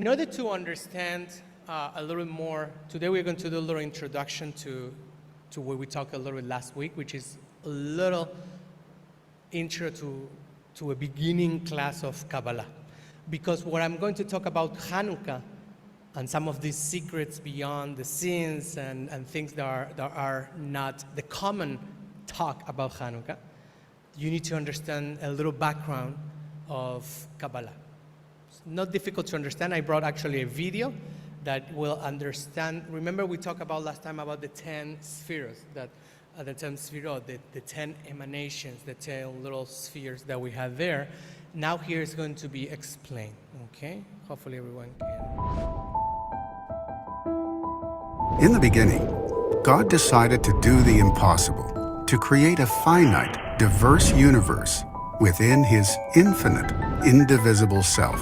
In order to understand a little more, today we're going to do a little introduction to what we talked a little bit last week, which is a little intro to a beginning class of Kabbalah. Because what I'm going to talk about Hanukkah and some of these secrets beyond the scenes and things that are not the common talk about Hanukkah, you need to understand a little background of Kabbalah. It's not difficult to understand. I brought actually a video that will understand. Remember we talked about last time about the 10 spheres, the 10 spheres, the 10 emanations, the 10 little spheres that we have there. Now here is going to be explained, okay? Hopefully everyone can. In the beginning, God decided to do the impossible, to create a finite, diverse universe within His infinite, indivisible self.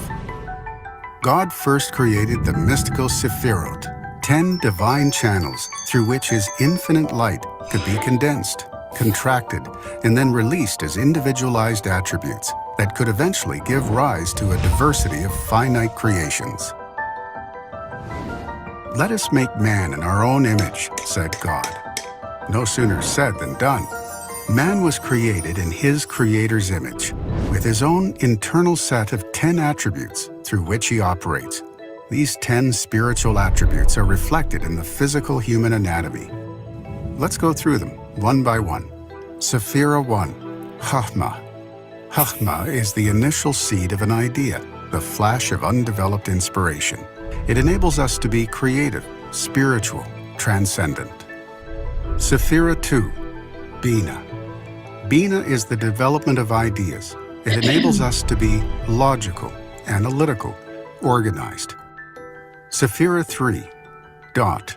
God first created the mystical Sephirot, 10 divine channels through which His infinite light could be condensed, contracted, and then released as individualized attributes that could eventually give rise to a diversity of finite creations. Let us make man in our own image, said God. No sooner said than done. Man was created in his Creator's image, with his own internal set of 10 attributes through which he operates. These 10 spiritual attributes are reflected in the physical human anatomy. Let's go through them, one by one. Sephira 1, Chachma. Chachma is the initial seed of an idea, the flash of undeveloped inspiration. It enables us to be creative, spiritual, transcendent. Sephira 2, Bina. Bina is the development of ideas. It enables us to be logical, analytical, organized. Sephira 3, Dot.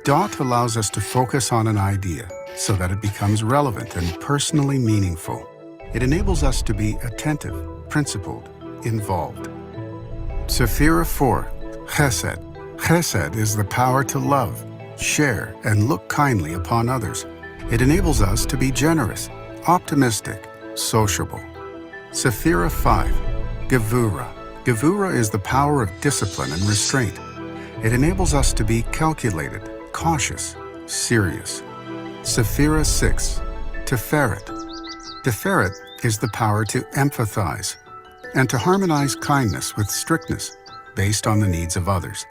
Dot allows us to focus on an idea so that it becomes relevant and personally meaningful. It enables us to be attentive, principled, involved. Sephira 4, Chesed. Chesed is the power to love, share, and look kindly upon others. It enables us to be generous, optimistic, sociable. Sephira 5, Gevura. Gevura is the power of discipline and restraint. It enables us to be calculated, cautious, serious. Sephira 6, Tiferet. Tiferet is the power to empathize and to harmonize kindness with strictness based on the needs of others.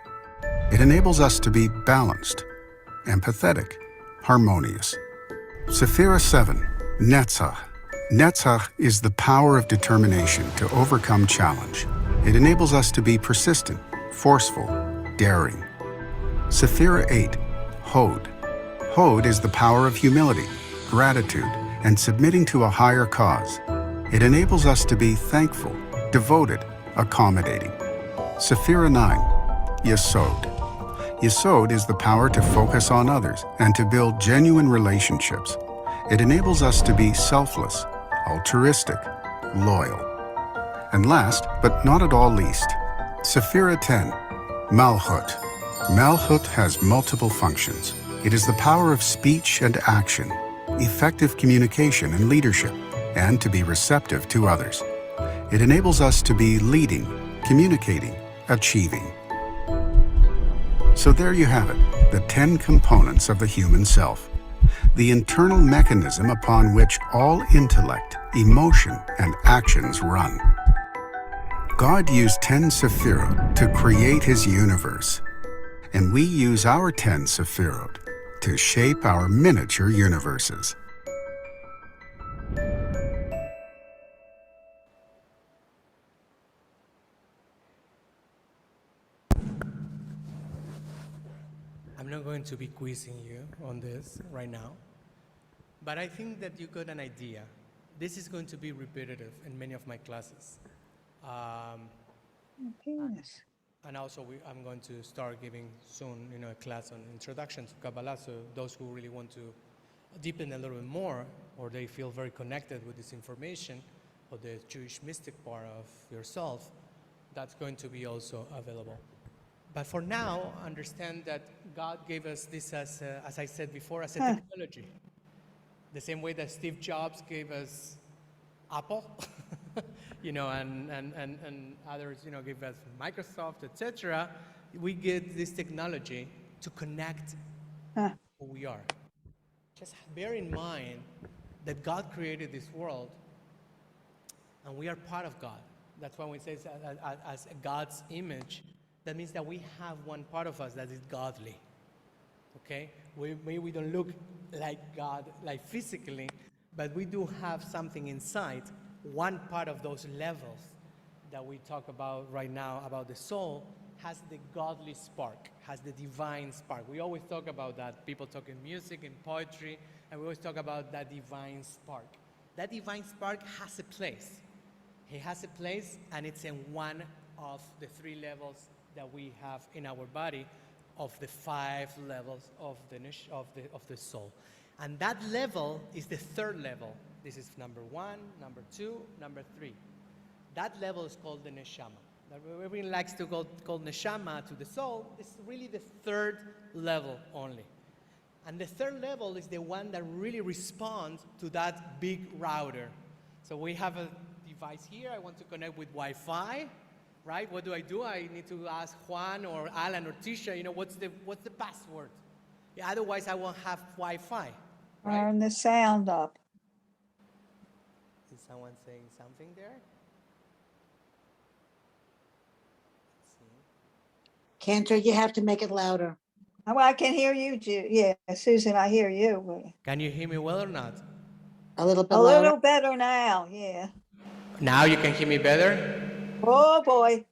It enables us to be balanced, empathetic, harmonious. Sephira 7, Netzach. Netzach is the power of determination to overcome challenge. It enables us to be persistent, forceful, daring. Sephira 8, Hod. Hod is the power of humility, gratitude, and submitting to a higher cause. It enables us to be thankful, devoted, accommodating. Sephira 9, Yesod. Yesod is the power to focus on others and to build genuine relationships. It enables us to be selfless, altruistic, loyal. And last, but not at all least, Sephira 10, Malchut. Malchut has multiple functions. It is the power of speech and action, effective communication and leadership, and to be receptive to others. It enables us to be leading, communicating, achieving. So there you have it, the 10 components of the human self, the internal mechanism upon which all intellect, emotion, and actions run. God used 10 Sephirot to create His universe, and we use our 10 Sephirot to shape our miniature universes. I'm not going to be quizzing you on this right now, but I think that you got an idea. This is going to be repetitive in many of my classes. Yes. And also I'm going to start giving soon, a class on introduction to Kabbalah, so those who really want to deepen a little bit more, or they feel very connected with this information, or the Jewish mystic part of yourself, that's going to be also available. But for now, understand that God gave us this as I said before, as a technology. The same way that Steve Jobs gave us Apple, and others, give us Microsoft, etc. We get this technology to connect who we are. Just bear in mind that God created this world, and we are part of God. That's why when we say as God's image, that means that we have one part of us that is godly. Okay? Maybe we don't look like God, like physically, but we do have something inside. One part of those levels that we talk about right now, about the soul, has the godly spark, has the divine spark. We always talk about that. People talk in music, in poetry, and we always talk about that divine spark. That divine spark has a place. It has a place, and it's in one of the 3 levels that we have in our body, of the 5 levels of the soul. And that level is the 3rd level. This is number 1, number 2, number 3. That level is called the neshama. Everyone likes to call neshama to the soul. It's really the 3rd level only. And the 3rd level is the one that really responds to that big router. So we have a device here. I want to connect with Wi-Fi, right? What do? I need to ask Juan or Alan or Tisha, what's the password? Yeah, otherwise I won't have Wi-Fi. Right? Turn the sound up. Is someone saying something there? Let's see. Cantor, you have to make it louder. Oh, I can hear you, yeah, Susan, I hear you. Can you hear me well or not? A little bit A louder. little better now, yeah. Now you can hear me better? Oh, boy.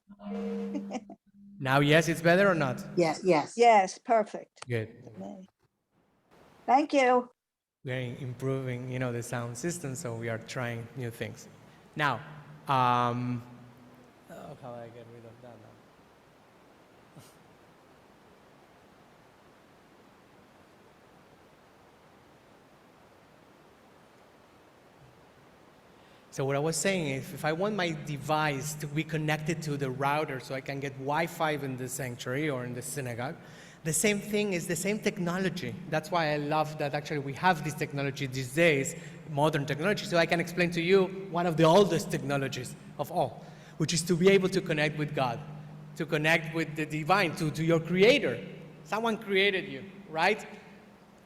Now, yes, it's better or not? Yes, yes. Yes, perfect. Good. Thank you. We're improving, the sound system, so we are trying new things. Now, how do I get rid of that now? So what I was saying is, if I want my device to be connected to the router so I can get Wi-Fi in the sanctuary or in the synagogue, the same thing is the same technology. That's why I love that actually we have this technology these days, modern technology, so I can explain to you one of the oldest technologies of all, which is to be able to connect with God, to connect with the divine, to your creator. Someone created you, right?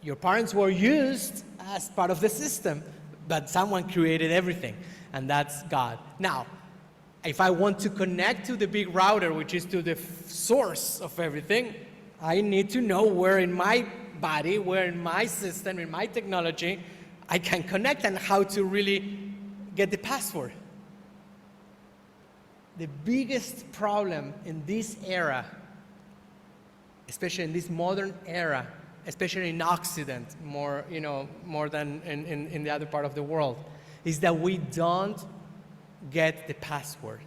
Your parents were used as part of the system, but someone created everything, and that's God. Now, if I want to connect to the big router, which is to the source of everything, I need to know where in my body, where in my system, in my technology, I can connect and how to really get the password. The biggest problem in this era, especially in this modern era, especially in Occident, more than in the other part of the world, is that we don't get the password.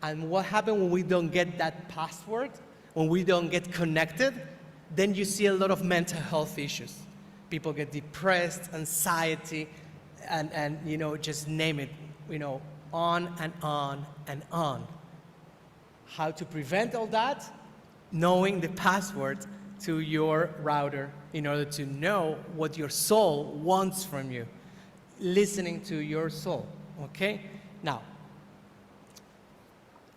And what happens when we don't get that password? When we don't get connected, then you see a lot of mental health issues. People get depressed, anxiety, and just name it, on and on and on. How to prevent all that? Knowing the password to your router in order to know what your soul wants from you. Listening to your soul, okay? Now,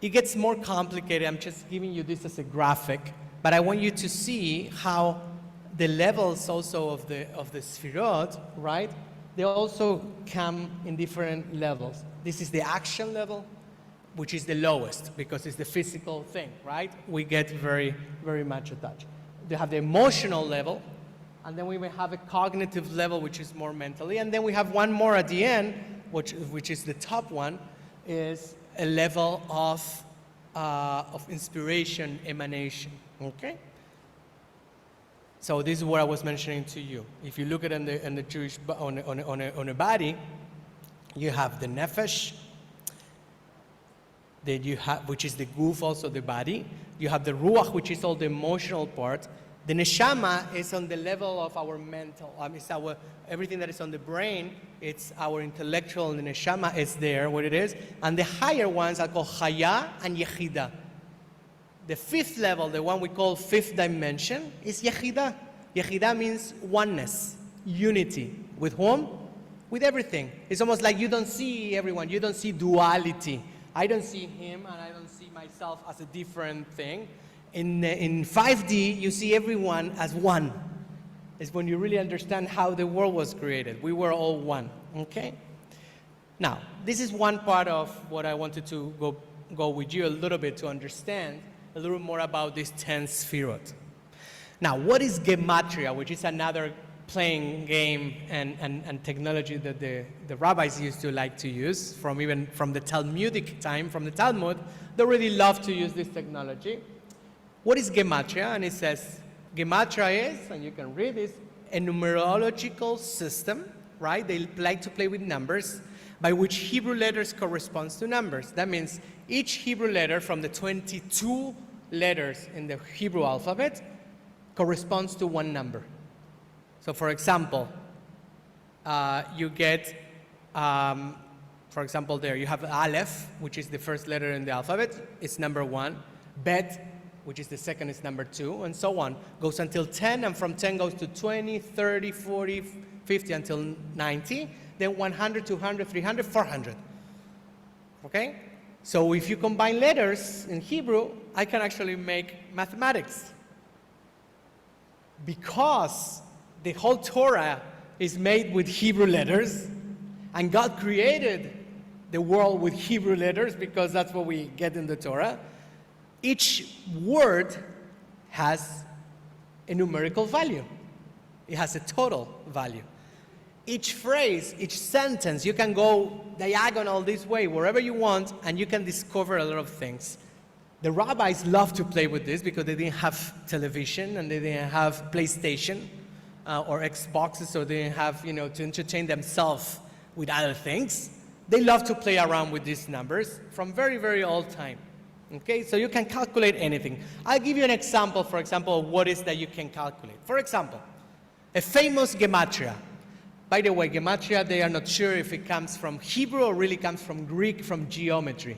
it gets more complicated. I'm just giving you this as a graphic, but I want you to see how the levels also of the Sfirot, right? They also come in different levels. This is the action level, which is the lowest because it's the physical thing, right? We get very, very much attached. They have the emotional level, and then we may have a cognitive level, which is more mentally, and then we have one more at the end, which is the top one, is a level of inspiration, emanation. Okay. So this is what I was mentioning to you. If you look at it in the Jewish on a body, you have the nefesh. Then you have, which is the guf, also the body. You have the ruach, which is all the emotional part. The neshama is on the level of our mental. It's our everything that is on the brain. It's our intellectual, and the neshama is there, what it is. And the higher ones are called chaya and yechida. The fifth level, the one we call fifth dimension, is yechida. Yechida means oneness, unity. With whom? with everything. It's almost like you don't see everyone. You don't see duality. I don't see him, and I don't see myself as a different thing. In 5D, you see everyone as one. It's when you really understand how the world was created. We were all one, okay? Now, this is one part of what I wanted to go with you a little bit to understand a little more about this 10 sphirot. Now, what is gematria, which is another playing game and technology that the rabbis used to like to use even from the Talmudic time, from the Talmud? They really love to use this technology. What is gematria? And it says, gematria is, and you can read this, a numerological system, right? They like to play with numbers by which Hebrew letters corresponds to numbers. That means each Hebrew letter from the 22 letters in the Hebrew alphabet corresponds to one number. So for example, you get, for example there, you have Aleph, which is the first letter in the alphabet, it's number 1. Bet, which is the second, is number 2, and so on. Goes until 10, and from 10 goes to 20, 30, 40, 50, until 90. Then 100, 200, 300, 400. Okay? So if you combine letters in Hebrew, I can actually make mathematics. Because the whole Torah is made with Hebrew letters, and God created the world with Hebrew letters because that's what we get in the Torah. Each word has a numerical value. It has a total value. Each phrase, each sentence, you can go diagonal this way, wherever you want, and you can discover a lot of things. The rabbis love to play with this because they didn't have television and they didn't have PlayStation or Xboxes, so they didn't have, to entertain themselves with other things. They love to play around with these numbers from very, very old time. Okay, so you can calculate anything. I'll give you an example, for example, of what is that you can calculate. For example, a famous gematria. By the way, gematria, they are not sure if it comes from Hebrew or really comes from Greek, from geometry.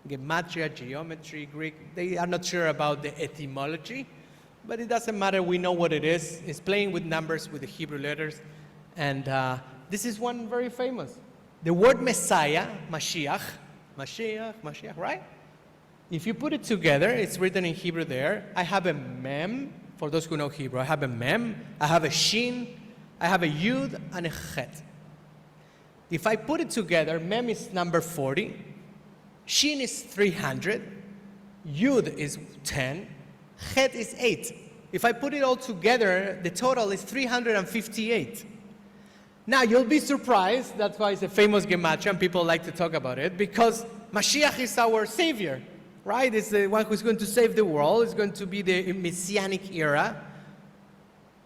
Gematria, geometry, Greek, they are not sure about the etymology, but it doesn't matter, we know what it is. It's playing with numbers, with the Hebrew letters, and this is one very famous. The word Messiah, Mashiach, right? If you put it together, it's written in Hebrew there. I have a mem, for those who know Hebrew, I have a mem, I have a shin, I have a yud, and a chet. If I put it together, mem is number 40, shin is 300, yud is 10, chet is 8. If I put it all together, the total is 358. Now, you'll be surprised, that's why it's a famous gematria, and people like to talk about it, because Mashiach is our savior. Right? It's the one who's going to save the world. It's going to be the Messianic era.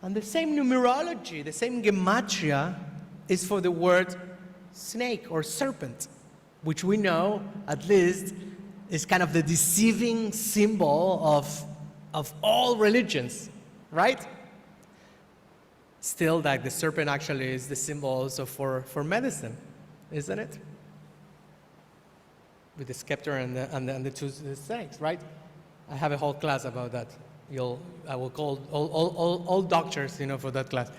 And the same numerology, the same gematria is for the word snake or serpent, which we know, at least, is kind of the deceiving symbol of all religions, right? Still, like the serpent actually is the symbol also for medicine, isn't it? With the scepter and the two snakes, right? I have a whole class about that. I will call all doctors, for that class.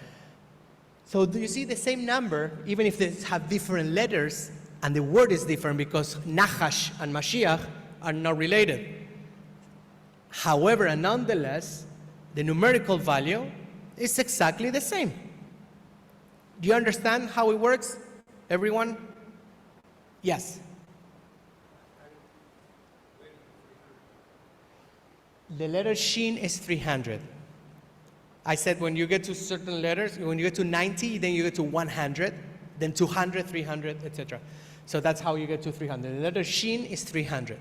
So do you see the same number, even if they have different letters, and the word is different because Nachash and Mashiach are not related. However, and nonetheless, the numerical value is exactly the same. Do you understand how it works, everyone? Yes. The letter shin is 300. I said when you get to certain letters, when you get to 90, then you get to 100, then 200, 300, etc. So that's how you get to 300. The letter shin is 300.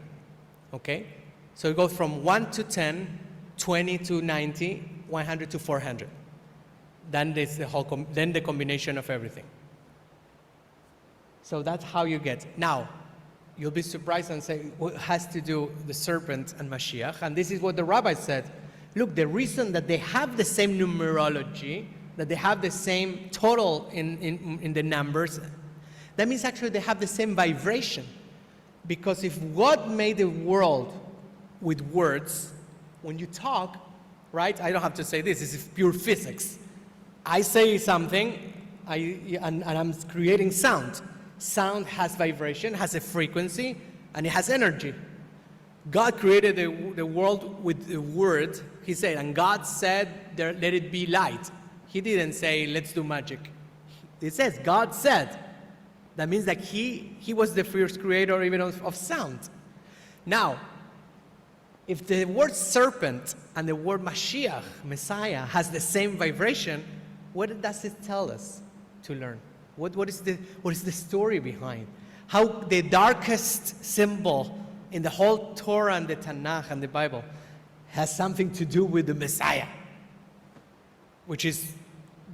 Okay? So it goes from 1 to 10, 20 to 90, 100 to 400. Then there's then the combination of everything. So that's how you get. Now, you'll be surprised and say, what has to do the serpent and Mashiach? And this is what the rabbi said. Look, the reason that they have the same numerology, that they have the same total in the numbers, that means actually they have the same vibration. Because if God made the world with words, when you talk, right? I don't have to say this is pure physics. I say something, and I'm creating sound. Sound has vibration, has a frequency, and it has energy. God created the world with the word. He said, and God said, let it be light. He didn't say, let's do magic. It says, God said. That means that he was the first creator even of sound. Now, if the word serpent and the word Mashiach, Messiah, has the same vibration, what does it tell us to learn? What is the story behind? How the darkest symbol in the whole Torah and the Tanakh and the Bible has something to do with the Messiah, which is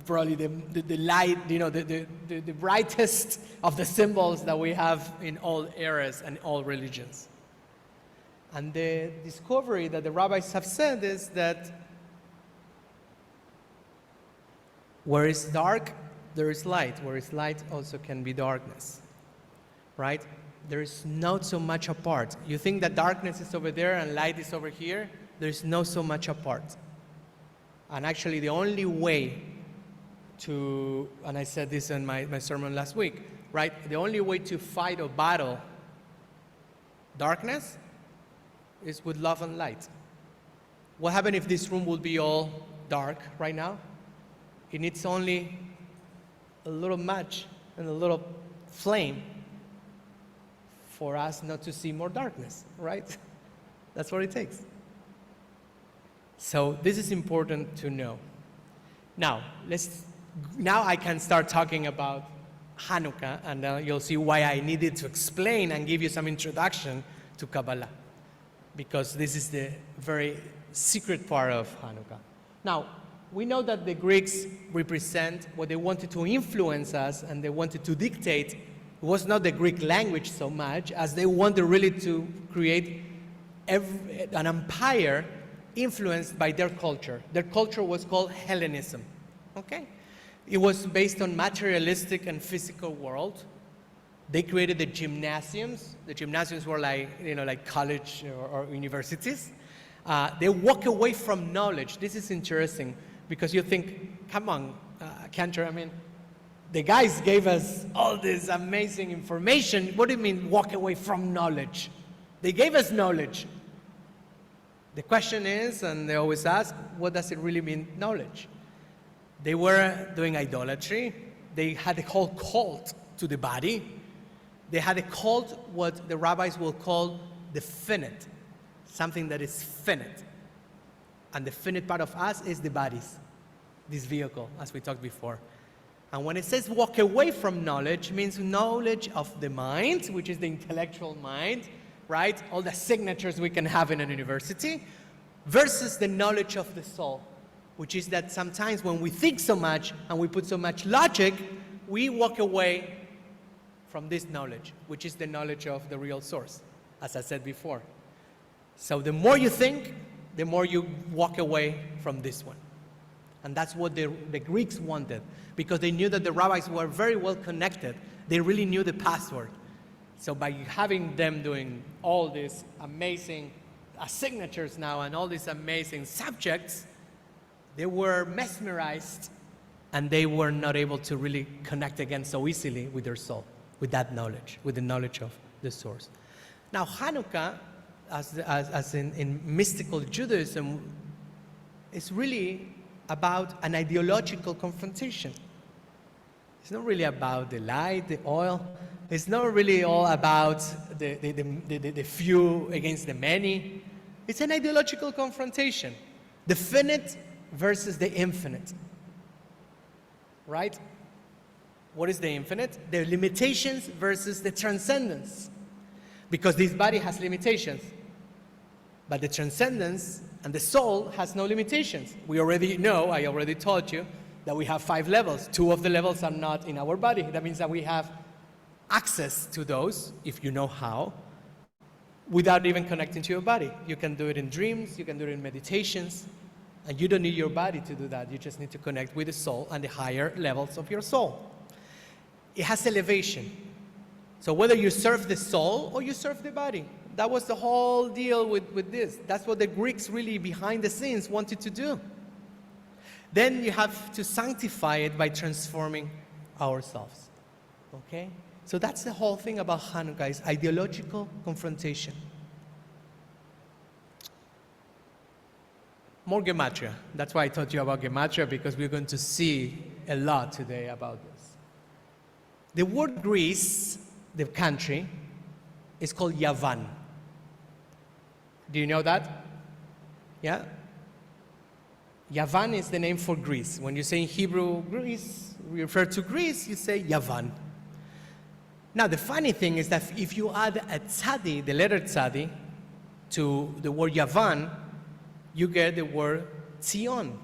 probably the light, the brightest of the symbols that we have in all eras and all religions. And the discovery that the rabbis have said is that where is dark, there is light. Where is light also can be darkness, right? There is not so much apart. You think that darkness is over there and light is over here. There is not so much apart. And actually the only way to, and I said this in my sermon last week, right? The only way to fight or battle darkness is with love and light. What happens if this room would be all dark right now? It needs only a little match and a little flame for us not to see more darkness, right? That's what it takes. So this is important to know. Now I can start talking about Hanukkah, and you'll see why I needed to explain and give you some introduction to Kabbalah, because this is the very secret part of Hanukkah. Now, we know that the Greeks represent what they wanted to influence us and they wanted to dictate. It was not the Greek language so much as they wanted really to create an empire influenced by their culture. Their culture was called Hellenism, okay? It was based on materialistic and physical world. They created the gymnasiums. The gymnasiums were like college or universities. They walk away from knowledge. This is interesting because you think, come on, Cantor, I mean, the guys gave us all this amazing information. What do you mean walk away from knowledge? They gave us knowledge. The question is, and they always ask, what does it really mean, knowledge? They were doing idolatry. They had a whole cult to the body. They had a cult, what the rabbis will call the finite, something that is finite. And the finite part of us is the bodies, this vehicle, as we talked before. And when it says walk away from knowledge, it means knowledge of the mind, which is the intellectual mind, right? All the signatures we can have in a university, versus the knowledge of the soul, which is that sometimes when we think so much and we put so much logic, we walk away from this knowledge, which is the knowledge of the real source, as I said before. So the more you think, the more you walk away from this one. And that's what the Greeks wanted, because they knew that the rabbis were very well connected. They really knew the password. So by having them doing all these amazing signatures now and all these amazing subjects, they were mesmerized and they were not able to really connect again so easily with their soul, with that knowledge, with the knowledge of the source. Now Hanukkah, as in mystical Judaism, is really about an ideological confrontation. It's not really about the light, the oil. It's not really all about the few against the many. It's an ideological confrontation. The finite versus the infinite. Right? What is the infinite? The limitations versus the transcendence. Because this body has limitations. But the transcendence and the soul has no limitations. We already know, I already told you, that we have 5 levels. 2 of the levels are not in our body. That means that we have access to those, if you know how, without even connecting to your body. You can do it in dreams, you can do it in meditations, and you don't need your body to do that. You just need to connect with the soul and the higher levels of your soul. It has elevation. So whether you serve the soul or you serve the body, that was the whole deal with this. That's what the Greeks really behind the scenes wanted to do. Then you have to sanctify it by transforming ourselves. Okay? So that's the whole thing about Hanukkah, is ideological confrontation. More gematria. That's why I taught you about gematria, because we're going to see a lot today about this. The word Greece, the country, is called Yavan. Do you know that? Yeah? Yavan is the name for Greece. When you say in Hebrew, Greece, we refer to Greece, you say Yavan. Now, the funny thing is that if you add a tzadi, the letter tzadi, to the word Yavan, you get the word Zion.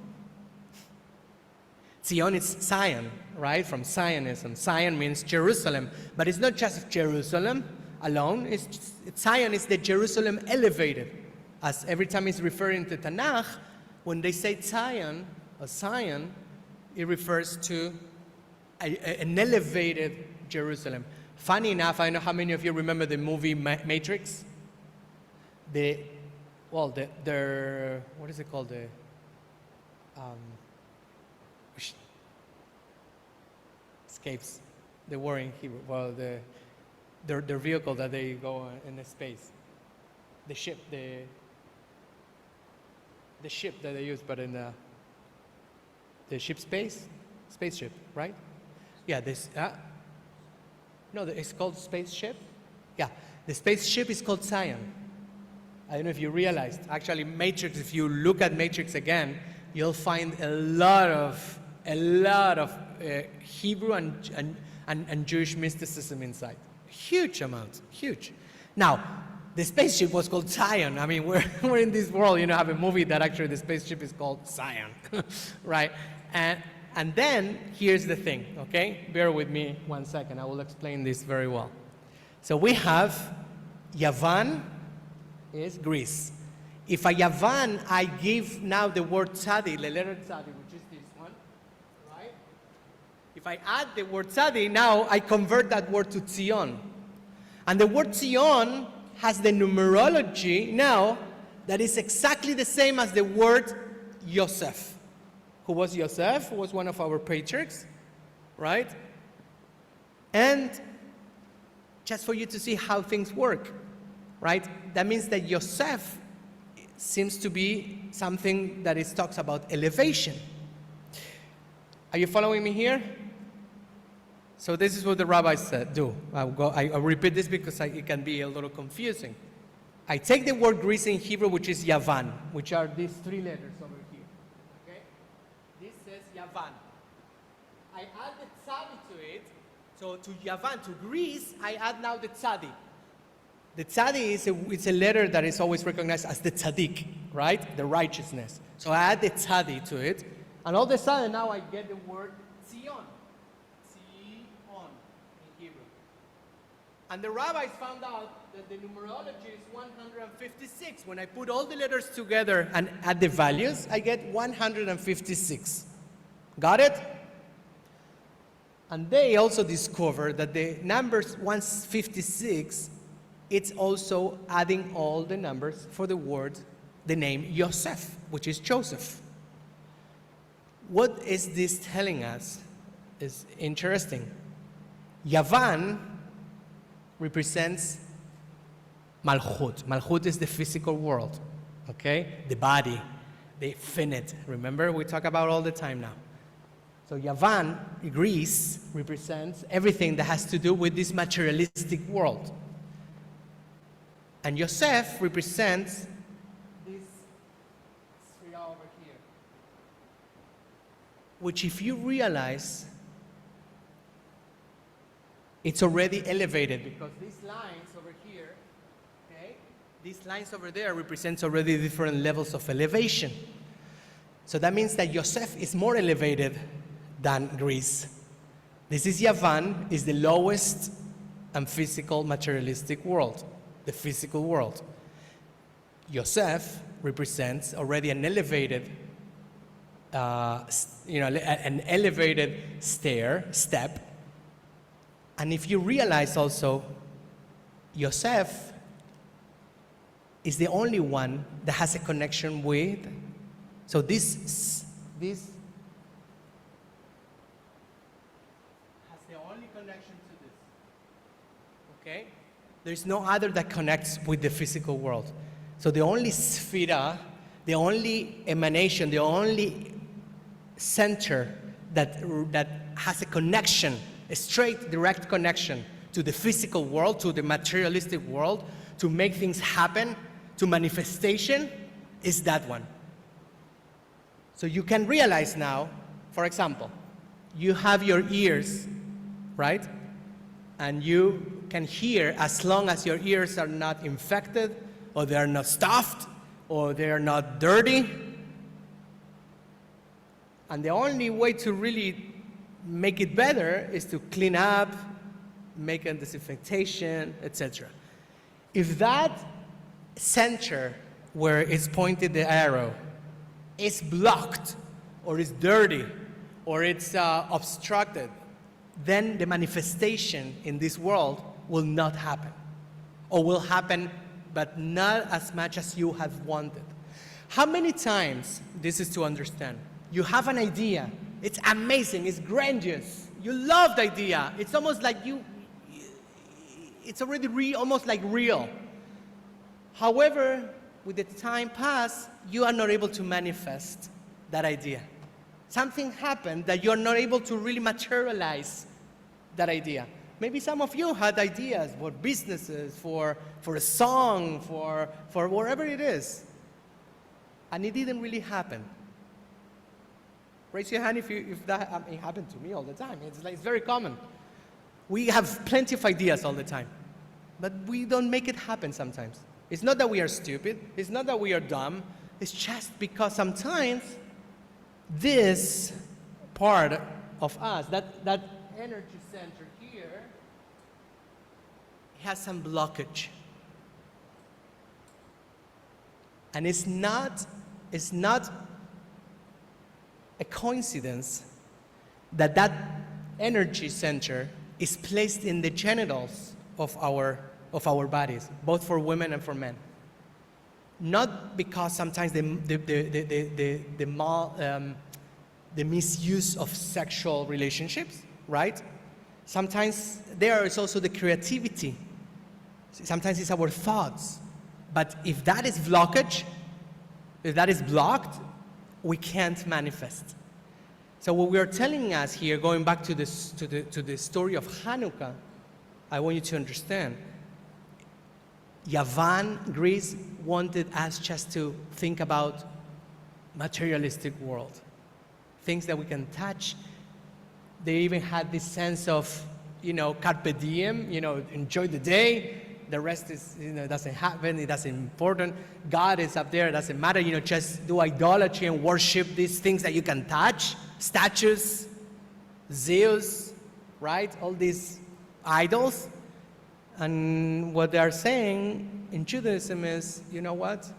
Zion is Zion, right? From Zionism. Zion means Jerusalem. But it's not just Jerusalem alone. Zion is the Jerusalem elevated. As every time it's referring to Tanakh, when they say Zion, or Zion, it refers to an elevated Jerusalem. Funny enough, I don't know how many of you remember the movie Matrix? What is it called? Escapes the war in Hebrew. Well, their vehicle that they go in the space. The ship that they use, but in the spaceship, right? Yeah, it's called spaceship. Yeah, the spaceship is called Zion. I don't know if you realized. Actually, Matrix, if you look at Matrix again, you'll find a lot of Hebrew and Jewish mysticism inside. Huge amount, huge. Now, the spaceship was called Zion. I mean, we're in this world, have a movie that actually the spaceship is called Zion, right? And then, here's the thing, okay? Bear with me 1 second. I will explain this very well. So we have Yavan is Greece. If a Yavan, I give now the word tzadi, the letter tzadi, which is this one, right? If I add the word tzadi, now I convert that word to Zion. And the word Zion has the numerology now that is exactly the same as the word Yosef. Who was Yosef? Who was one of our patriarchs, right? And just for you to see how things work, right? That means that Yosef seems to be something that talks about elevation. Are you following me here? So this is what the rabbis do. I'll repeat this because it can be a little confusing. I take the word Greece in Hebrew, which is Yavan, which are these three letters over here. Okay? This says Yavan. I add the tzadi to it. So to Yavan, to Greece, I add now the tzadi. The tzadi is a letter that is always recognized as the tzaddik, right? The righteousness. So I add the tzadi to it, and all of a sudden now I get the word Zion. Zion in Hebrew. And the rabbis found out that the numerology is 156. When I put all the letters together and add the values, I get 156. Got it? And they also discovered that the numbers 156, it's also adding all the numbers for the word, the name Yosef, which is Joseph. What is this telling us is interesting. Yavan represents Malchut. Malchut is the physical world, okay? The body, the finite. Remember, we talk about all the time now. So Yavan, Greece, represents everything that has to do with this materialistic world. And Yosef represents this sphere over here, which if you realize, it's already elevated because these lines over here, okay, these lines over there represents already different levels of elevation. So that means that Yosef is more elevated than Greece. This is Yavan, is the lowest and physical materialistic world. The physical world. Yosef represents already an elevated, an elevated step. And if you realize also, Yosef is the only one that has a connection with. So this has There's no other that connects with the physical world. So the only sphera, the only emanation, the only center that has a connection, a straight, direct connection to the physical world, to the materialistic world, to make things happen, to manifestation, is that one. So you can realize now, for example, you have your ears, right? And you can hear as long as your ears are not infected, or they are not stuffed, or they are not dirty. And the only way to really make it better is to clean up, make a disinfectation, etc. If that center where it's pointed the arrow is blocked, or is dirty, or it's obstructed, then the manifestation in this world will not happen, or will happen, but not as much as you have wanted. How many times, this is to understand, you have an idea, it's amazing, it's grandiose, you love the idea, it's almost like it's already almost like real. However, with the time pass, you are not able to manifest that idea. Something happened that you're not able to really materialize that idea. Maybe some of you had ideas for businesses, for a song, for whatever it is, and it didn't really happen. Raise your hand if that it happened to me all the time. It's very common. We have plenty of ideas all the time, but we don't make it happen sometimes. It's not that we are stupid. It's not that we are dumb. It's just because sometimes this part of us, that energy center here, has some blockage. And it's not a coincidence that that energy center is placed in the genitals of our bodies, both for women and for men. Not because sometimes the misuse of sexual relationships, right? Sometimes there is also the creativity. Sometimes it's our thoughts. But if that is blockage, if that is blocked, we can't manifest. So what we are telling us here, going back to the story of Hanukkah, I want you to understand, Yavan, Greece, wanted us just to think about materialistic world, things that we can touch. They even had this sense of, carpe diem, enjoy the day. The rest is, doesn't happen, it doesn't important. God is up there, it doesn't matter, just do idolatry and worship these things that you can touch, statues, Zeus, right? All these idols. And what they are saying in Judaism is, you know what?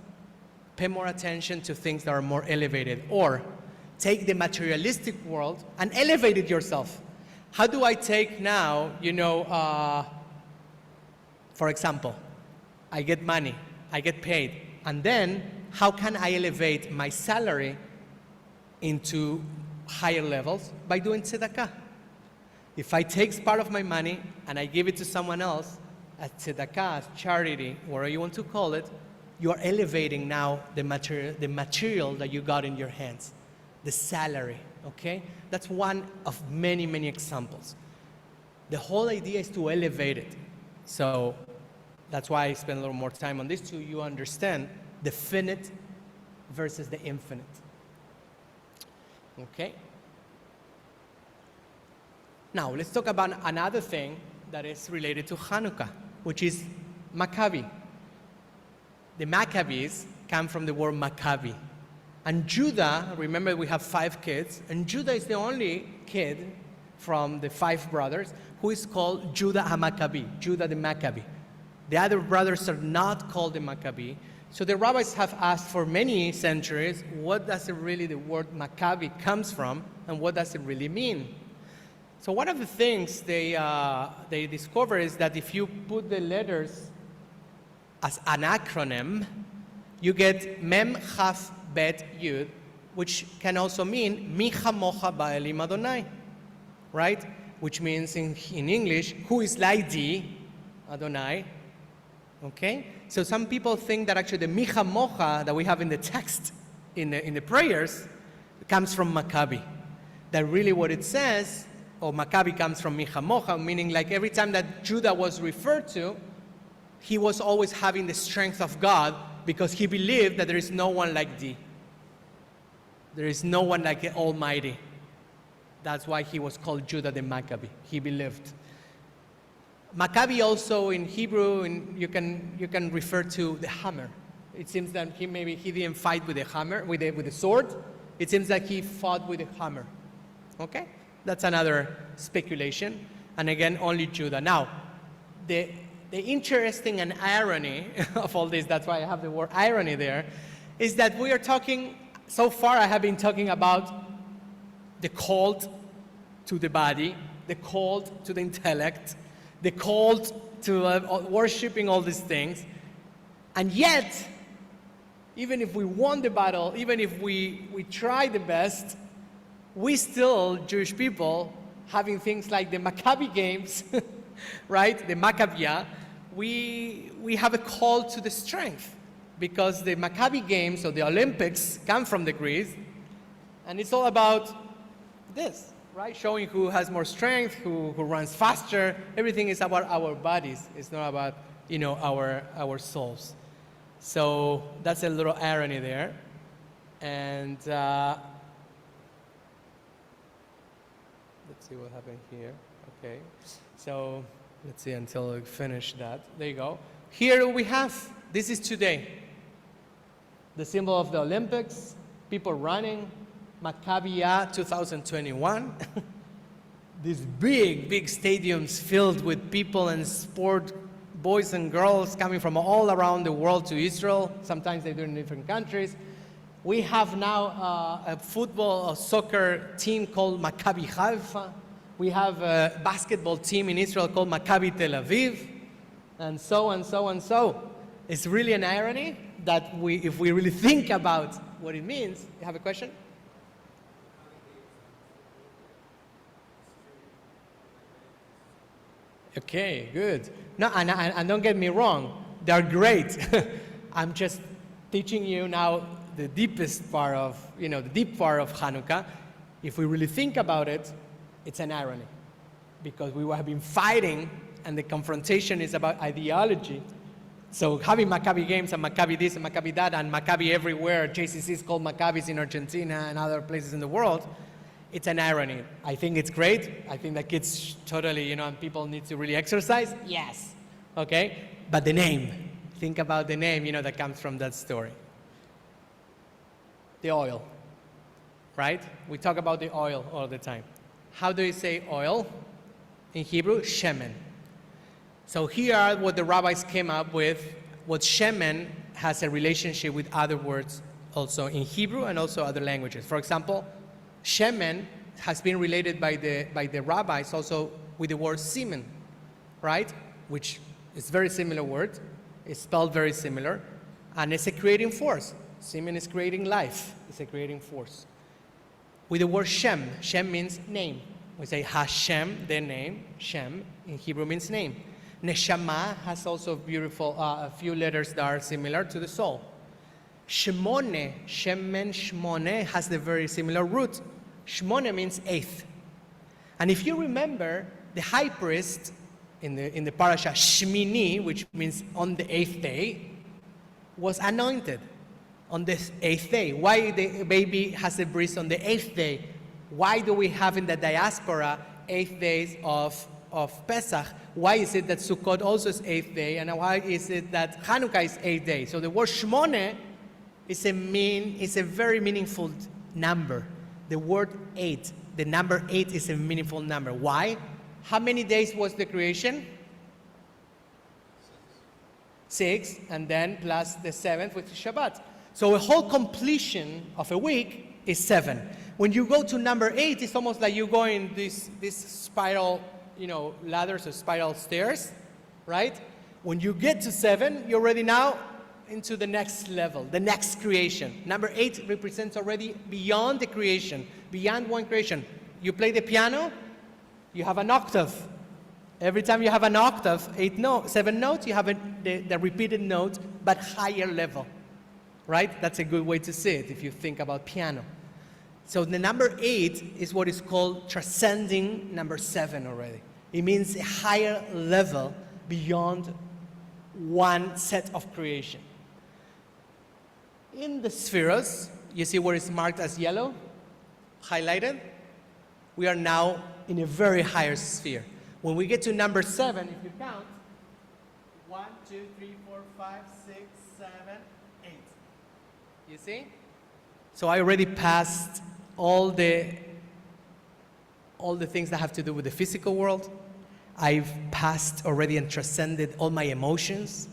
Pay more attention to things that are more elevated, or take the materialistic world and elevate it yourself. How do I take now, for example, I get money, I get paid, and then how can I elevate my salary into higher levels? By doing tzedakah. If I take part of my money and I give it to someone else, as tzedakah, as charity, whatever you want to call it, you are elevating now the material that you got in your hands, the salary, okay? That's one of many, many examples. The whole idea is to elevate it. So that's why I spend a little more time on this, so you understand the finite versus the infinite. Okay? Now, let's talk about another thing that is related to Hanukkah, which is Maccabee. The Maccabees come from the word Maccabee. And Judah, remember we have 5 kids, and Judah is the only kid from the 5 brothers who is called Judah HaMaccabee, Judah the Maccabee. The other brothers are not called the Maccabee. So the rabbis have asked for many centuries, what does it really, the word Maccabee comes from, and what does it really mean? So one of the things they discover is that if you put the letters as an acronym, you get Mem, Chaf, Bet, Yud, which can also mean Mi Chamocha Ba'elim Adonai, right? Which means in English, who is like thee, Adonai, Okay? So some people think that actually the Micha Mocha that we have in the text, in the prayers, comes from Maccabi. That really what it says, or Maccabi comes from Micha Mocha, meaning like every time that Judah was referred to, he was always having the strength of God because he believed that there is no one like thee. There is no one like the Almighty. That's why he was called Judah the Maccabee. He believed. Maccabi also in Hebrew, you can refer to the hammer. It seems that he didn't fight with a hammer, with a sword. It seems that he fought with a hammer. Okay? That's another speculation. And again, only Judah. Now, the interesting and irony of all this, that's why I have the word irony there, is that we are talking, so far I have been talking about the cult to the body, the cult to the intellect, the cult to worshiping all these things. And yet, even if we won the battle, even if we try the best, we still, Jewish people, having things like the Maccabees games, right? The Maccabees, we have a call to the strength because the Maccabees games or the Olympics come from the Greece, and it's all about this, right? Showing who has more strength, who runs faster. Everything is about our bodies. It's not about, our souls. So that's a little irony there. And let's see what happened here. Okay. So let's see until we finish that. There you go. Here we have, this is today. The symbol of the Olympics, people running, Maccabees 2021. These big stadiums filled with people and sport, boys and girls coming from all around the world to Israel. Sometimes they do it in different countries. We have now a football or soccer team called Maccabi Haifa. We have a basketball team in Israel called Maccabi Tel Aviv, and so and so and so. It's really an irony that if we really think about what it means. You have a question? Okay, good. No, and don't get me wrong, they're great. I'm just teaching you now the deepest part of, the deep part of Hanukkah. If we really think about it, it's an irony. Because we have been fighting, and the confrontation is about ideology. So having Maccabi games and Maccabi this and Maccabi that and Maccabi everywhere, JCCs called Maccabees in Argentina and other places in the world, it's an irony. I think it's great. I think that kids totally, and people need to really exercise. Yes. Okay? But the name. Think about the name, that comes from that story. The oil. Right? We talk about the oil all the time. How do you say oil? In Hebrew, shemen. So here are what the rabbis came up with. What shemen has a relationship with other words also in Hebrew and also other languages. For example, shemen has been related by the rabbis also with the word semen, right? Which is very similar word. It's spelled very similar. And it's a creating force. Semen is creating life. It's a creating force. With the word Shem, Shem means name. We say Hashem, the name. Shem in Hebrew means name. Neshama has also beautiful, a few letters that are similar to the soul. Shemone, Shemen Shmone has the very similar root. Shmone means eighth. And if you remember, the high priest in the parasha Shmini, which means on the eighth day, was anointed on the eighth day. Why the baby has a breast on the eighth day? Why do we have in the diaspora 8 days of Pesach? Why is it that Sukkot also is 8th day? And why is it that Hanukkah is 8th day? So the word Shmone is a very meaningful number. The word 8, the number 8 is a meaningful number. Why? How many days was the creation? 6, and then plus the 7th, which is Shabbat. So a whole completion of a week is 7. When you go to number 8, it's almost like you go in this spiral, ladders or spiral stairs, right? When you get to 7, you're already now into the next level, the next creation. Number 8 represents already beyond the creation, beyond one creation. You play the piano, you have an octave. Every time you have an octave, 7 notes, you have the repeated note, but higher level, right? That's a good way to see it if you think about piano. So the number 8 is what is called transcending number 7 already. It means a higher level beyond one set of creation. In the spheres, you see where it's marked as yellow, highlighted? We are now in a very higher sphere. When we get to number 7, if you count, 1, 2, 3, 4, 5, 6, 7, 8. You see? So I already passed all the things that have to do with the physical world. I've passed already and transcended all my emotions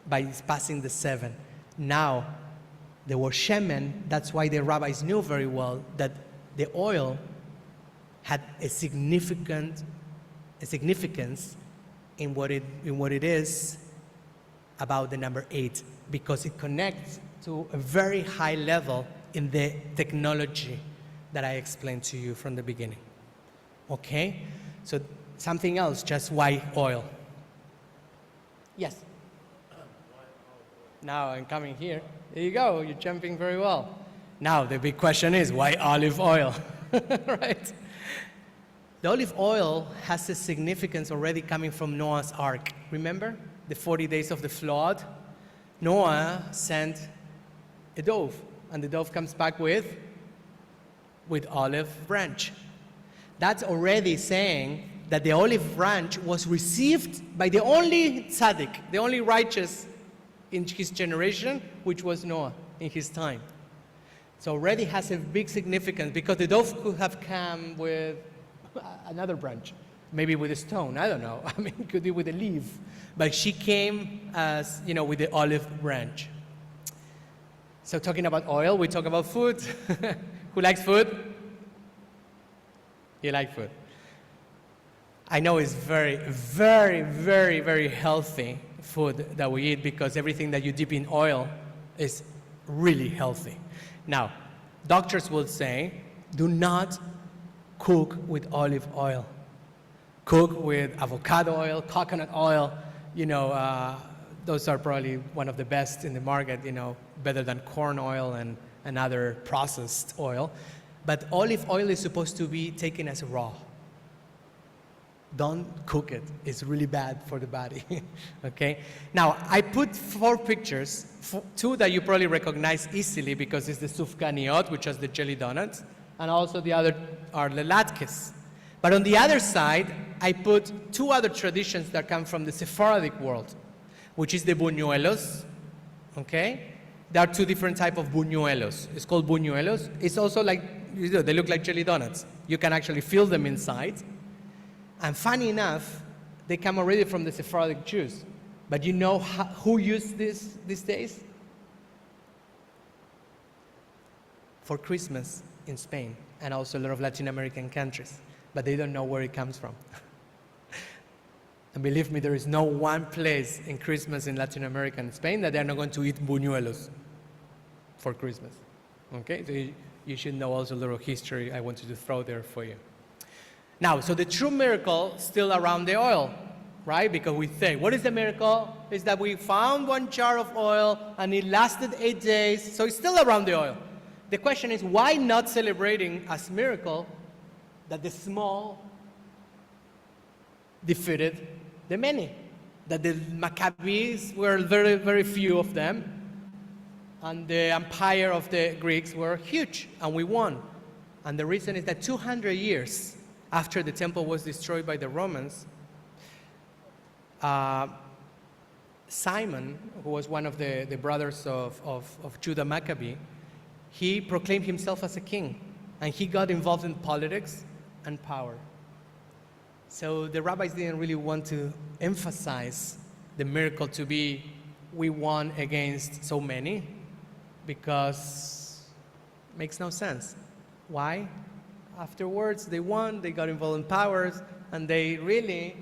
by passing the 7. Now, the word shemen, that's why the rabbis knew very well that the oil had a significance in what it is about the number 8, because it connects to a very high level in the technology that I explained to you from the beginning. Okay? So something else, just why oil? Yes? Now I'm coming here. There you go, you're jumping very well. Now the big question is, why olive oil? Right? The olive oil has a significance already coming from Noah's Ark. Remember the 40 days of the flood? Noah sent a dove, and the dove comes back with olive branch. That's already saying that the olive branch was received by the only tzaddik, the only righteous in his generation, which was Noah in his time. So already has a big significance, because the dove could have come with another branch, maybe with a stone, I don't know. I mean, it could be with a leaf. But she came as, with the olive branch. So talking about oil, we talk about food. Who likes food? You like food. I know it's very, very, very, very healthy food that we eat, because everything that you dip in oil is really healthy. Now, doctors will say, do not cook with olive oil. Cook with avocado oil, coconut oil. Those are probably one of the best in the market, better than corn oil and other processed oil. But olive oil is supposed to be taken as raw. Don't cook it. It's really bad for the body. Okay? Now, I put 4 pictures, 2 that you probably recognize easily, because it's the sufganiot, which is the jelly donuts, and also the other are the latkes. But on the other side, I put 2 other traditions that come from the Sephardic world, which is the buñuelos. Okay? There are 2 different types of buñuelos. It's called buñuelos. It's also like, they look like jelly donuts. You can actually feel them inside. And funny enough, they come already from the Sephardic Jews. But you know who used this these days? For Christmas in Spain, and also a lot of Latin American countries. But they don't know where it comes from. And believe me, there is no one place in Christmas in Latin America and Spain that they're not going to eat buñuelos for Christmas. Okay? So you should know also a little history I wanted to throw there for you. Now, so the true miracle still around the oil, right? Because we say, what is the miracle? Is that we found 1 jar of oil and it lasted 8 days, so it's still around the oil. The question is, why not celebrating as miracle that the small defeated the many? That the Maccabees were very, very few of them, and the empire of the Greeks were huge, and we won. And the reason is that 200 years after the temple was destroyed by the Romans, Simon, who was one of the brothers of Judah Maccabee, he proclaimed himself as a king, and he got involved in politics and power. So the rabbis didn't really want to emphasize the miracle to be, we won against so many, because it makes no sense. Why? Afterwards, they won, they got involved in powers, and they really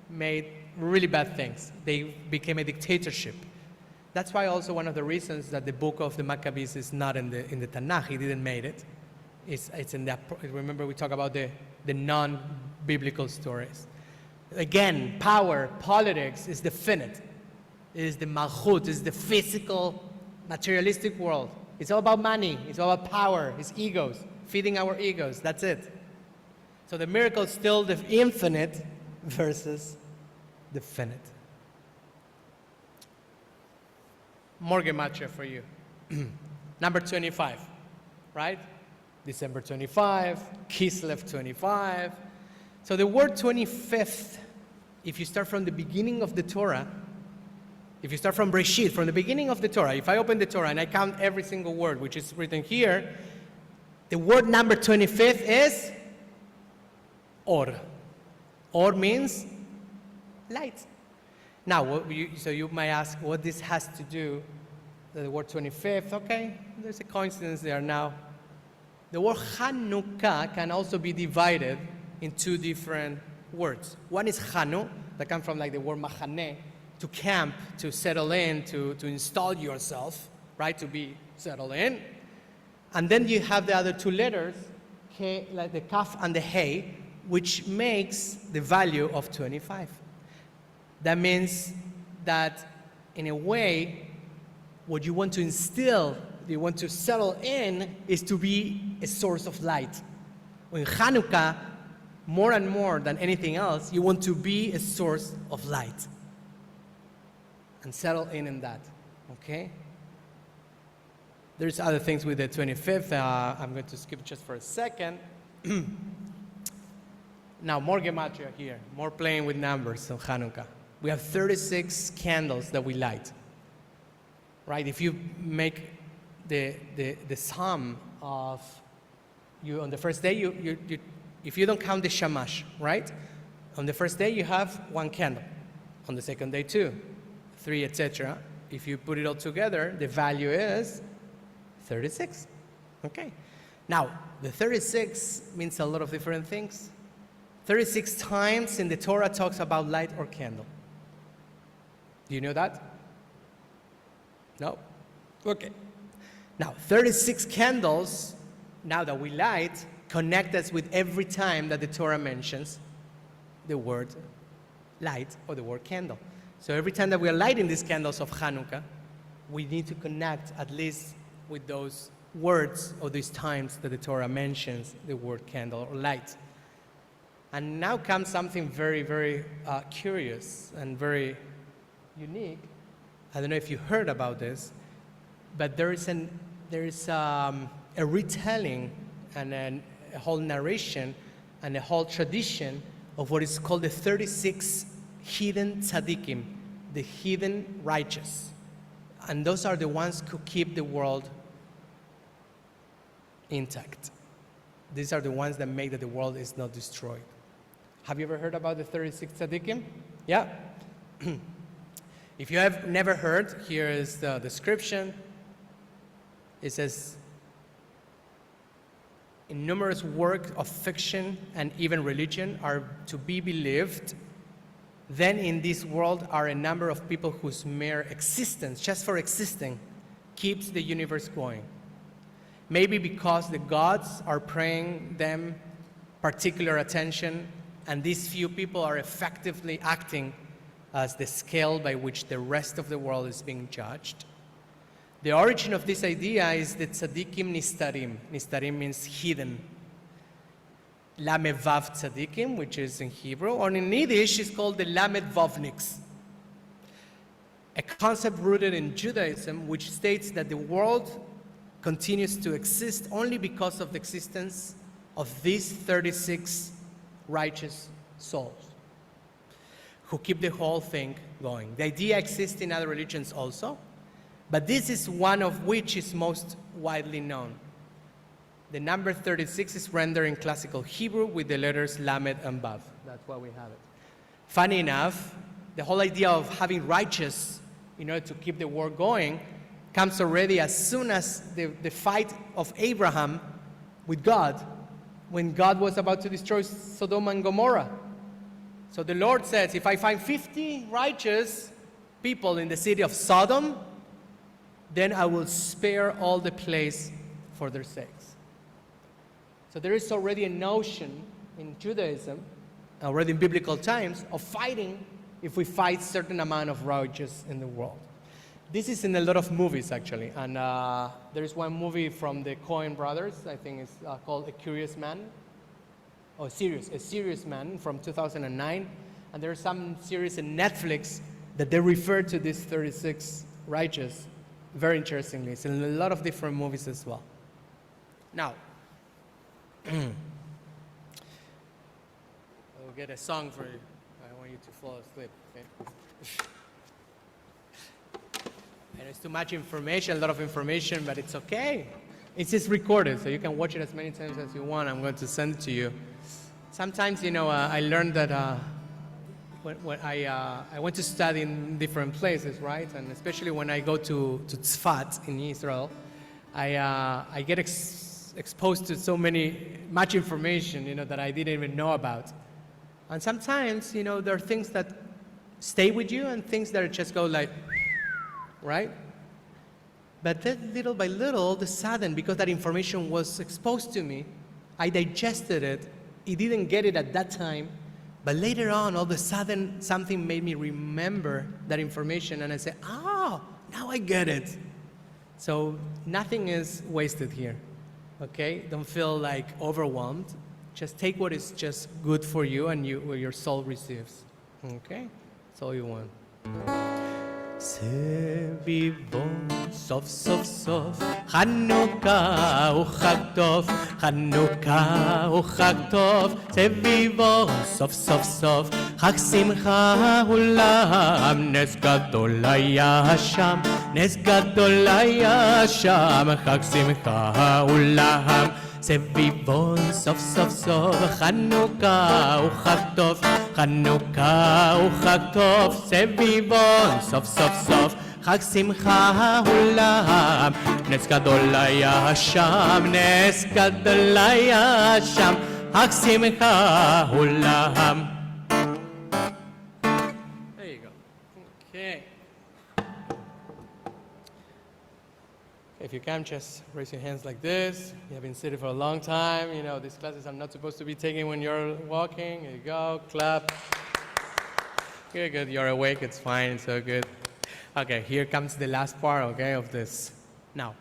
made really bad things. They became a dictatorship. That's why also one of the reasons that the book of the Maccabees is not in the Tanakh. He didn't make it. It's in that. Remember, we talk about the non-biblical stories. again, power, politics is the finite. It is the malchut, is the physical, materialistic world. It's all about money, it's all about power, it's egos, feeding our egos, that's it. So the miracle is still the infinite versus the finite. More gematria for you. Number 25, right? December 25, Kislev 25. So the word 25th, if you start from the beginning of the Torah, if you start from Breshit, from the beginning of the Torah, if I open the Torah and I count every single word which is written here, the word number 25th is Or. Or means light. Now, so you might ask what this has to do, the word 25th, okay, there's a coincidence there now. The word Hanukkah can also be divided in two different words. One is Hanu, that comes from like the word machaneh, to camp, to settle in, to install yourself, right, to be settled in. And then you have the other two letters, K, like the kaf and the hey, which makes the value of 25. That means that, in a way, what you want to instill, you want to settle in, is to be a source of light. In Hanukkah, more and more than anything else, you want to be a source of light. And settle in that, okay? There's other things with the 25th. I'm going to skip just for a second. Now, more gematria here, more playing with numbers on Hanukkah. We have 36 candles that we light, right? If you make the sum of you on the first day, if you don't count the shamash, right? On the first day, you have one candle. On the second day, 2, 3, etc. If you put it all together, the value is 36. Okay. Now, the 36 means a lot of different things. 36 times in the Torah talks about light or candle. Do you know that? No? Okay. Now, 36 candles, now that we light, connect us with every time that the Torah mentions the word light or the word candle. So every time that we are lighting these candles of Hanukkah, we need to connect at least with those words or these times that the Torah mentions the word candle or light. And now comes something very, very curious and very unique. I don't know if you heard about this, but there is a retelling and a whole narration and a whole tradition of what is called the 36 hidden tzaddikim, the hidden righteous. And those are the ones who keep the world intact. These are the ones that make that the world is not destroyed. Have you ever heard about the 36 tzaddikim? Yeah? If you have never heard, here is the description. It says, in numerous works of fiction and even religion are to be believed, then in this world are a number of people whose mere existence, just for existing, keeps the universe going. Maybe because the gods are paying them particular attention, and these few people are effectively acting as the scale by which the rest of the world is being judged. The origin of this idea is the tzaddikim nistarim. Nistarim means hidden. Lamed Vav tzaddikim, which is in Hebrew, or in Yiddish is called the Lamed Vavniks. A concept rooted in Judaism which states that the world continues to exist only because of the existence of these 36 righteous souls who keep the whole thing going. The idea exists in other religions also, but this is one of which is most widely known. The number 36 is rendered in classical Hebrew with the letters Lamed and Vav. That's why we have it. Funny enough, the whole idea of having righteous in order to keep the war going comes already as soon as the fight of Abraham with God, when God was about to destroy Sodom and Gomorrah. So the Lord says, if I find 50 righteous people in the city of Sodom, then I will spare all the place for their sakes. So there is already a notion in Judaism already in biblical times, of fighting if we fight certain amount of righteous in the world. This is in a lot of movies, actually. And there is one movie from the Coen brothers, I think it's called A Curious Man. A Serious Man from 2009. And there's some series in Netflix that they refer to these 36 righteous very interestingly. It's in a lot of different movies as well. Now, I'll get a song for you. I want you to fall asleep. Okay? And it's too much information, a lot of information, but it's okay. It's just recorded, so you can watch it as many times as you want. I'm going to send it to you. Sometimes, I learned that when I went to study in different places, right? And especially when I go to Tzfat in Israel, I get exposed to much information, that I didn't even know about. And sometimes, there are things that stay with you and things that just go like, right? But then little by little, all of a sudden, because that information was exposed to me, I digested it. I didn't get it at that time, but later on, all of a sudden, something made me remember that information, and I said, oh, now I get it. So nothing is wasted here, okay? Don't feel like overwhelmed. Just take what is just good for you and what your soul receives, okay? That's all you want. סביבו סוף סוף סוף חנוכה הוא חג טוב חנוכה הוא חג טוב סביבו סוף סוף סוף חג שמחה עולם נס גדול היה שם נס גדול היה שם חג שמחה עולם סביבו סוף סוף סוף חנוכה הוא חג טוב חנוכה הוא חג טוב סביבו סוף סוף סוף חג שמחה עולם נס גדול היה שם נס גדול היה שם חג שמחה עולם. There you go. Okay. If you can, just raise your hands like this. You have been sitting for a long time. These classes are not supposed to be taken when you're walking. There you go. Clap. Good, good. You're awake. It's fine. It's so good. Okay, here comes the last part, okay, of this. Now,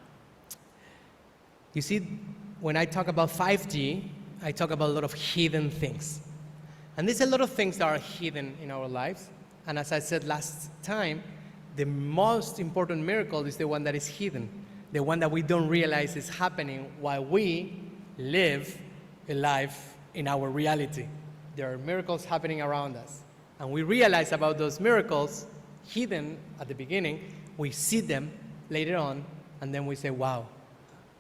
you see, when I talk about 5G, I talk about a lot of hidden things. And there's a lot of things that are hidden in our lives. And as I said last time, the most important miracle is the one that is hidden. The one that we don't realize is happening while we live a life in our reality. There are miracles happening around us. And we realize about those miracles hidden at the beginning. We see them later on, and then we say, wow,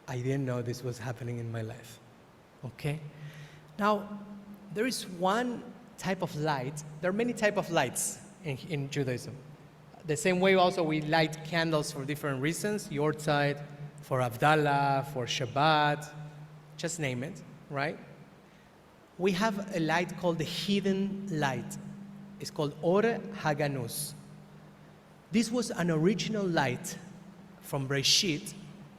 I didn't know this was happening in my life. Okay? Now, there is one type of light. There are many types of lights in Judaism. The same way also we light candles for different reasons, Yortzeit, for Havdalah, for Shabbat, just name it, right? We have a light called the hidden light. It's called Or Haganus. This was an original light from Breshit,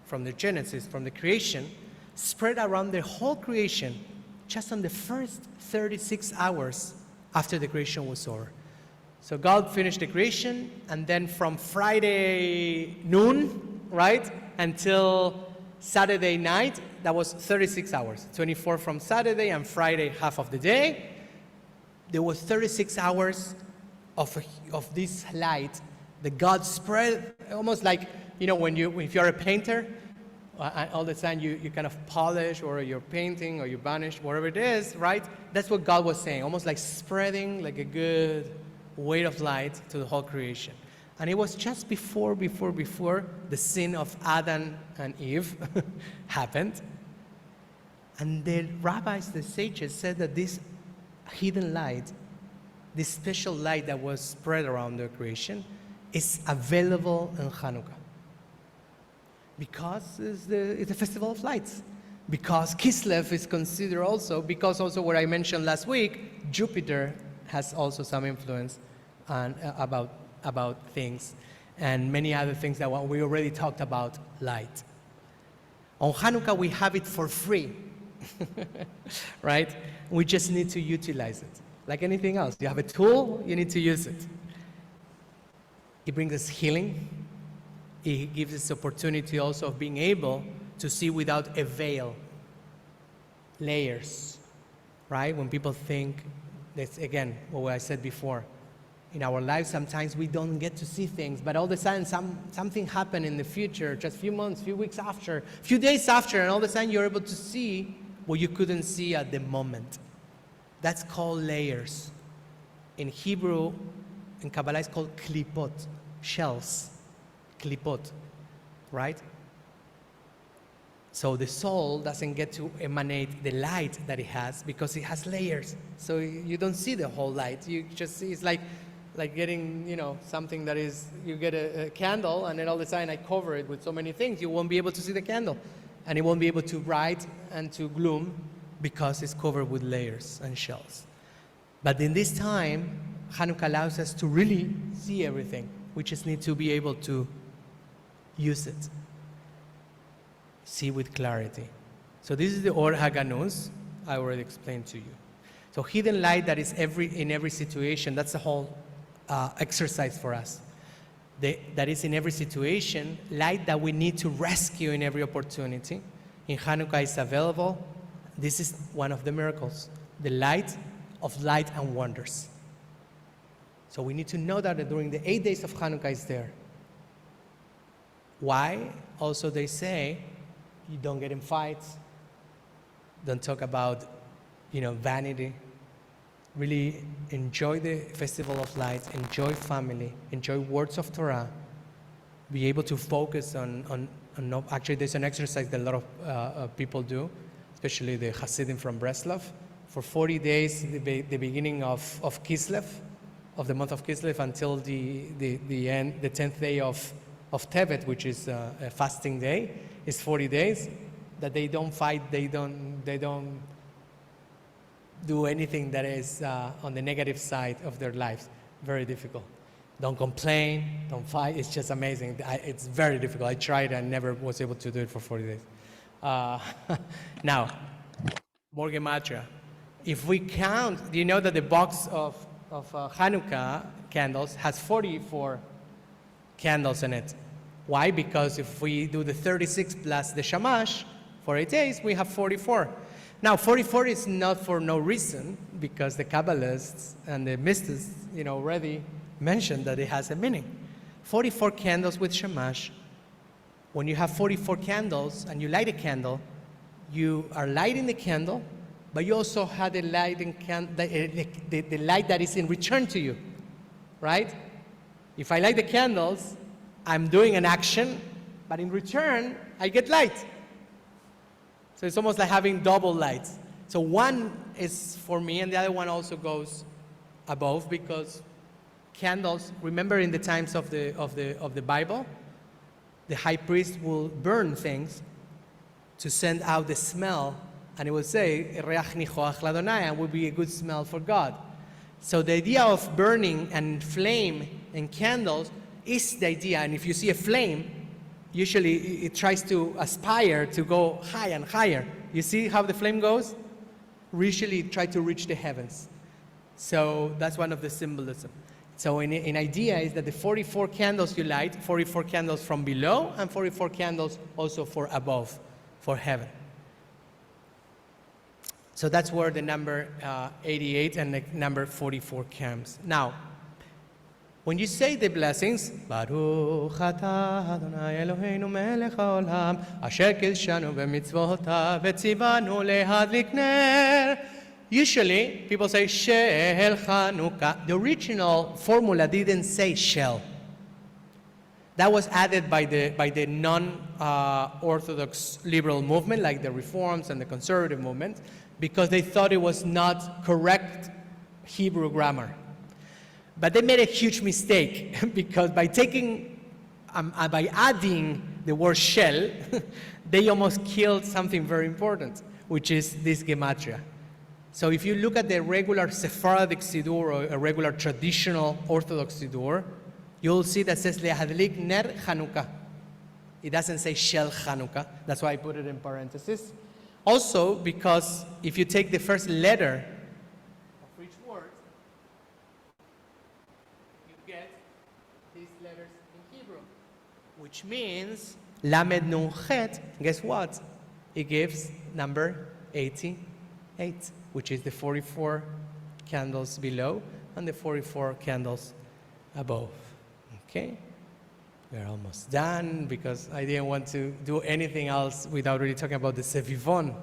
from the Genesis, from the creation, spread around the whole creation just on the first 36 hours after the creation was over. So God finished the creation, and then from Friday noon, right, until Saturday night, that was 36 hours. 24 from Saturday and Friday, half of the day. There was 36 hours of this light that God spread, almost like, if you're a painter, all the time you kind of polish, or you're painting, or you varnish, whatever it is, right? That's what God was saying, almost like spreading like a good weight of light to the whole creation. And it was just before the sin of Adam and Eve happened. And the rabbis, the sages, said that this hidden light, this special light that was spread around the creation, is available in Hanukkah. Because it's the festival of lights. Because Kislev is considered also, because also what I mentioned last week, Jupiter has also some influence about things, and many other things that we already talked about, light. On Hanukkah, we have it for free, right? We just need to utilize it. like anything else. You have a tool, you need to use it. It brings us healing. It gives us opportunity also of being able to see without a veil, layers, right? When people think, that's again, what I said before, in our lives sometimes we don't get to see things, but all of a sudden something happened in the future, just a few months, few weeks after, few days after, and all of a sudden you're able to see what you couldn't see at the moment. That's called layers. In Hebrew, in Kabbalah, it's called klipot, shells, klipot, right? So the soul doesn't get to emanate the light that it has because it has layers. So you don't see the whole light. You just see, it's like getting, something that is, you get a candle and then all of a sudden I cover it with so many things, you won't be able to see the candle. And it won't be able to bright and to gloom because it's covered with layers and shells. But in this time, Hanukkah allows us to really see everything. We just need to be able to use it. See with clarity. So this is the Or HaGanuz I already explained to you. So hidden light that is in every situation, that's the whole exercise for us. That is in every situation, light that we need to rescue in every opportunity. In Hanukkah is available. This is one of the miracles, the light of light and wonders. So we need to know that during the 8 days of Hanukkah is there. Why? Also they say, you don't get in fights, don't talk about, vanity. Really enjoy the Festival of Lights, enjoy family, enjoy words of Torah, be able to focus on actually there's an exercise that a lot of people do, especially the Hasidim from Breslov. For 40 days, the beginning of Kislev, of the month of Kislev until the end, the 10th day of Tevet, which is a fasting day, is 40 days that they don't fight, they don't do anything that is on the negative side of their lives. Very difficult. Don't complain, don't fight. It's just amazing. It's very difficult. I tried and never was able to do it for 40 days. Now, more gematria. If we count, do you know that the box of Hanukkah candles has 44 candles in it? Why? Because if we do the 36 plus the shamash for 8 days, we have 44. Now, 44 is not for no reason, because the Kabbalists and the mystics, already mentioned that it has a meaning. 44 candles with shamash. When you have 44 candles and you light a candle, you are lighting the candle, but you also have the light that is in return to you, right? If I light the candles, I'm doing an action, but in return, I get light. So it's almost like having double lights. So one is for me, and the other one also goes above, because candles, remember in the times of the Bible, the high priest will burn things to send out the smell, and it will say, Reach nichoach l'Adonai, and will be a good smell for God. So the idea of burning and flame and candles is the idea, and if you see a flame, usually it tries to aspire to go high and higher. You see how the flame goes? Usually it tries to reach the heavens. So that's one of the symbolism. So an idea is that the 44 candles you light, 44 candles from below and 44 candles also for above, for heaven. So that's where the number 88 and the number 44 comes. Now, when you say the blessings, Baruch atah Adonai Eloheinu melech haolam, asher kidshanu b'mitzvotav v'tzivanu lehadlik ner. Usually, people say Shel Hanukkah. The original formula didn't say Shel. That was added by the non-Orthodox liberal movement, like the Reforms and the Conservative movement, because they thought it was not correct Hebrew grammar. But they made a huge mistake, because by adding the word Shel, they almost killed something very important, which is this gematria. So if you look at the regular Sephardic Siddur or a regular traditional Orthodox Siddur, you'll see that says Lehadlik ner Hanukkah. It doesn't say Shel Hanukkah. That's why I put it in parentheses. Also, because if you take the first letter of each word, which means Lamed Nun Chet, guess what? It gives number 88, which is the 44 candles below and the 44 candles above. Okay? We're almost done because I didn't want to do anything else without really talking about the Sevivon.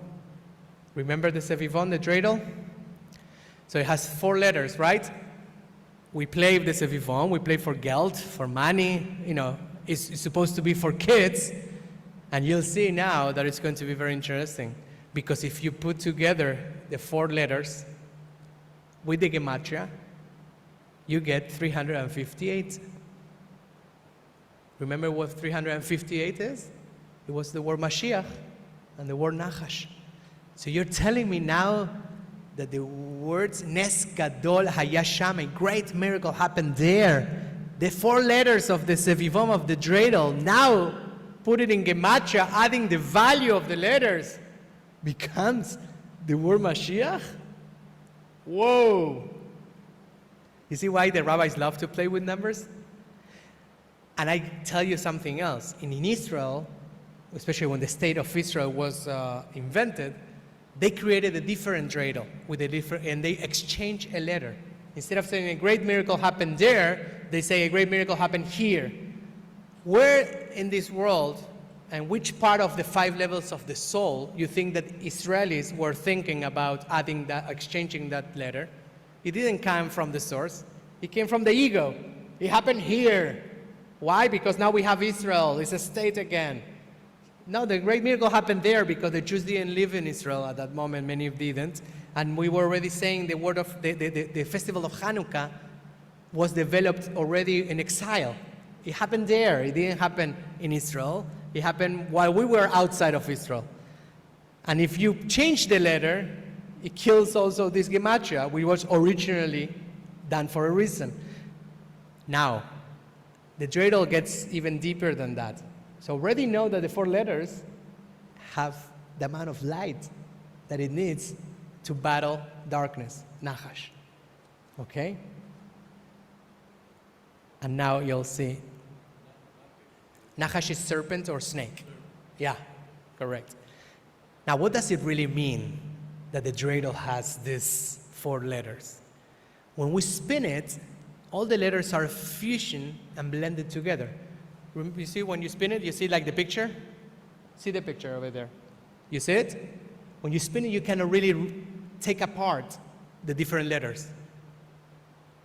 Remember the Sevivon, the dreidel? So it has 4 letters, right? We play the Sevivon, we play for geld, for money, it's supposed to be for kids. And you'll see now that it's going to be very interesting. Because if you put together the 4 letters with the gematria, you get 358. Remember what 358 is? It was the word Mashiach and the word Nachash. So you're telling me now that the words Nes Gadol Hayasham, a great miracle happened there. The 4 letters of the Sevivom of the dreidel, now put it in gematria, adding the value of the letters, becomes the word Mashiach? Whoa! You see why the rabbis love to play with numbers? And I tell you something else. In Israel, especially when the state of Israel was invented, they created a different dreidel and they exchanged a letter. Instead of saying a great miracle happened there, they say a great miracle happened here. Where in this world and which part of the 5 levels of the soul you think that Israelis were thinking about adding that, exchanging that letter? It didn't come from the source. It came from the ego. It happened here. Why? Because now we have Israel. It's a state again. No, the great miracle happened there because the Jews didn't live in Israel at that moment. Many didn't. And we were already saying the word of the festival of Hanukkah was developed already in exile. It happened there. It didn't happen in Israel. It happened while we were outside of Israel. And if you change the letter, it kills also this gematria, which was originally done for a reason. Now, the dreidel gets even deeper than that. So already know that the 4 letters have the amount of light that it needs to battle darkness, Nachash. Okay? And now you'll see. Nachash is serpent or snake. Yeah, correct. Now what does it really mean that the dreidel has these 4 letters? When we spin it, all the letters are fusion and blended together. You see when you spin it, you see like the picture? See the picture over there. You see it? When you spin it, you cannot really take apart the different letters.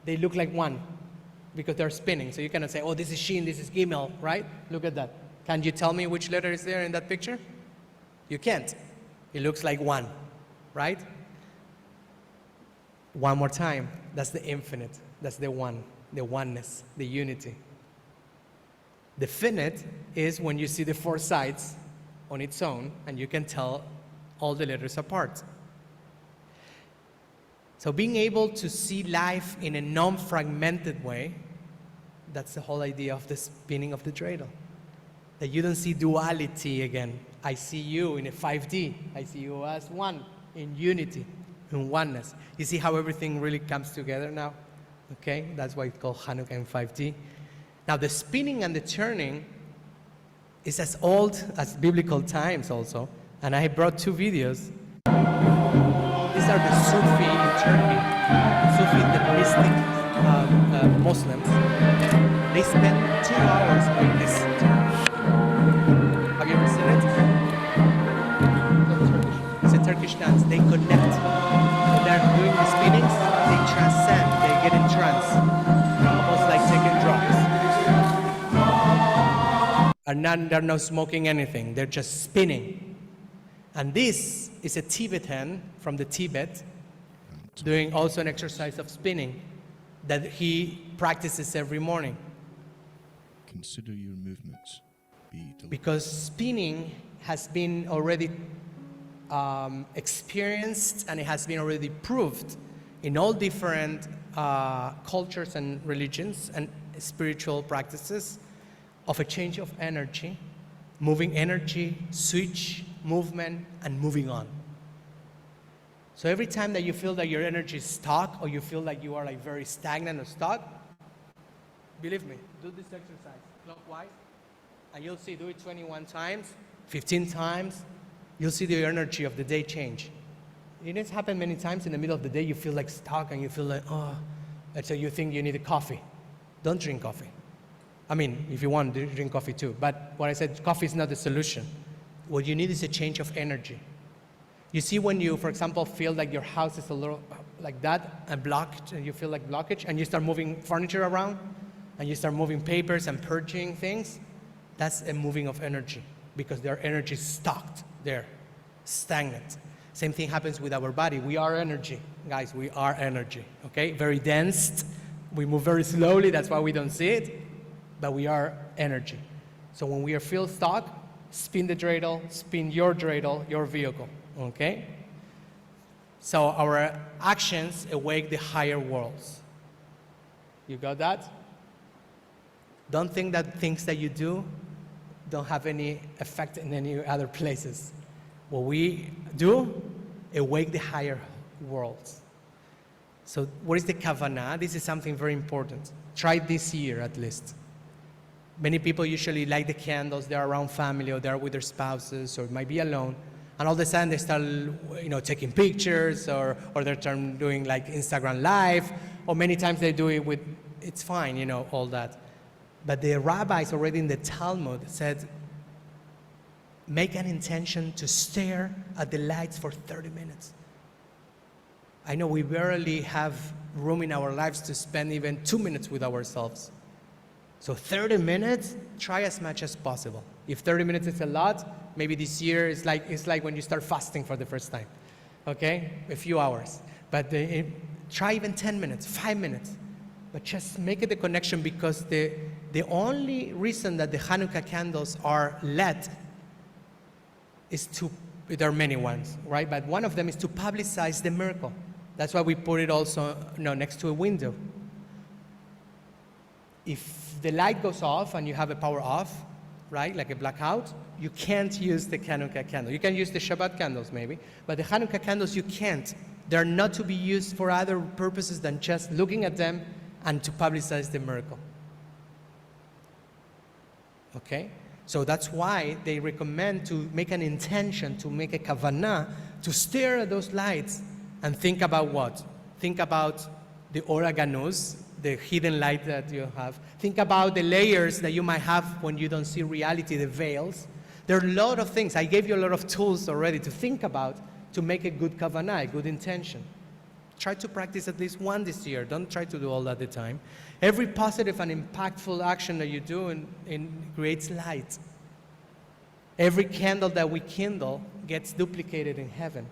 They look like one because they're spinning. So you cannot say, oh, this is Shin, this is Gimel, right? Look at that. Can you tell me which letter is there in that picture? You can't. It looks like one, right? One more time. That's the infinite. That's the one, the oneness, the unity. The finite is when you see the 4 sides on its own and you can tell all the letters apart. So being able to see life in a non-fragmented way, that's the whole idea of the spinning of the dreidel. That you don't see duality again. I see you in a 5D. I see you as one, in unity, in oneness. You see how everything really comes together now? Okay, that's why it's called Hanukkah in 5D. Now the spinning and the turning is as old as biblical times also. And I brought 2 videos. These are the Sufi in Turkey. Sufi, the mystic Muslims. They spend 2 hours on this. Have you ever seen it? It's a Turkish dance. They connect. When they're doing the spinnings, they transcend. They get in trance. Almost like taking drugs. And they're not smoking anything. They're just spinning. And this is a Tibetan from the Tibet doing also an exercise of spinning that he practices every morning. Consider your movements. Be deliberate. Because spinning has been already experienced and it has been already proved in all different cultures and religions and spiritual practices of a change of energy, moving energy, switch, movement, and moving on. So every time that you feel that your energy is stuck or you feel like you are like very stagnant or stuck, believe me, do this exercise clockwise and you'll see, do it 21 times, 15 times, you'll see the energy of the day change. It has happened many times in the middle of the day, you feel like stuck and you feel like, oh, and so you think you need a coffee. Don't drink coffee. I mean, if you want, drink coffee too. But what I said, coffee is not the solution. What you need is a change of energy. You see when you, for example, feel like your house is a little like that and blocked, and you feel like blockage, and you start moving furniture around, and you start moving papers and purging things, that's a moving of energy because their energy is stuck there, stagnant. Same thing happens with our body. We are energy, guys, we are energy, okay? Very dense, we move very slowly, that's why we don't see it, but we are energy. So when we feel stuck, spin the dreidel, spin your dreidel, your vehicle, okay? So our actions awake the higher worlds. You got that? Don't think that things that you do don't have any effect in any other places. What we do, awake the higher worlds. So what is the kavanah? This is something very important. Try this year at least. Many people usually light the candles, they're around family or they're with their spouses or might be alone. And all of a sudden they start, taking pictures or they're doing like Instagram Live, or many times they do it with, it's fine, all that. But the rabbis already in the Talmud said, make an intention to stare at the lights for 30 minutes. I know we barely have room in our lives to spend even 2 minutes with ourselves. So 30 minutes, try as much as possible. If 30 minutes is a lot, maybe this year it's like when you start fasting for the first time, okay? A few hours. But try even 10 minutes, 5 minutes. But just make it a connection, because the only reason that the Hanukkah candles are lit is there are many ones, right? But one of them is to publicize the miracle. That's why we put it also next to a window. If the light goes off and you have a power off, right, like a blackout, you can't use the Hanukkah candle. You can use the Shabbat candles maybe, but the Hanukkah candles you can't. They're not to be used for other purposes than just looking at them and to publicize the miracle. Okay? So that's why they recommend to make an intention, to make a kavanah, to stare at those lights and think about what? Think about the Ora Ganuz, the hidden light that you have. Think about the layers that you might have when you don't see reality, the veils. There are a lot of things. I gave you a lot of tools already to think about to make a good kavanah, a good intention. Try to practice at least one this year. Don't try to do all at the time. Every positive and impactful action that you do creates light. Every candle that we kindle gets duplicated in heaven.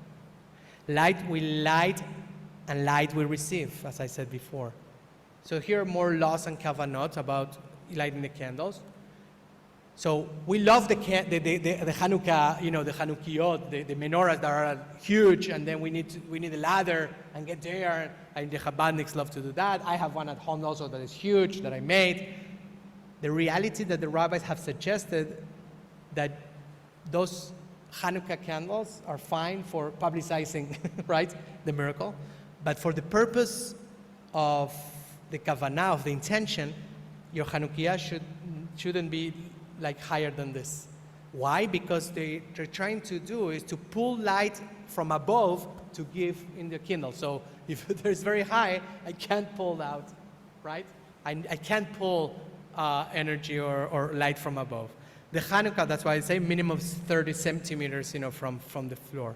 Light will light and light will receive, as I said before. So here are more laws and kavanot about lighting the candles. So we love the Hanukkah, the Hanukkiyot, the menorahs that are huge, and then we need a ladder and get there, and the Chabadniks love to do that. I have one at home also that is huge, that I made. The reality that the rabbis have suggested that those Hanukkah candles are fine for publicizing, right, the miracle, but for the purpose of the kavanah, of the intention, your Hanukkah shouldn't be like higher than this. Why? Because they're trying to do is to pull light from above to give in the candle. So if there's very high, I can't pull out, right? I can't pull energy or light from above. The Hanukkah, that's why I say minimum 30 centimeters, from the floor.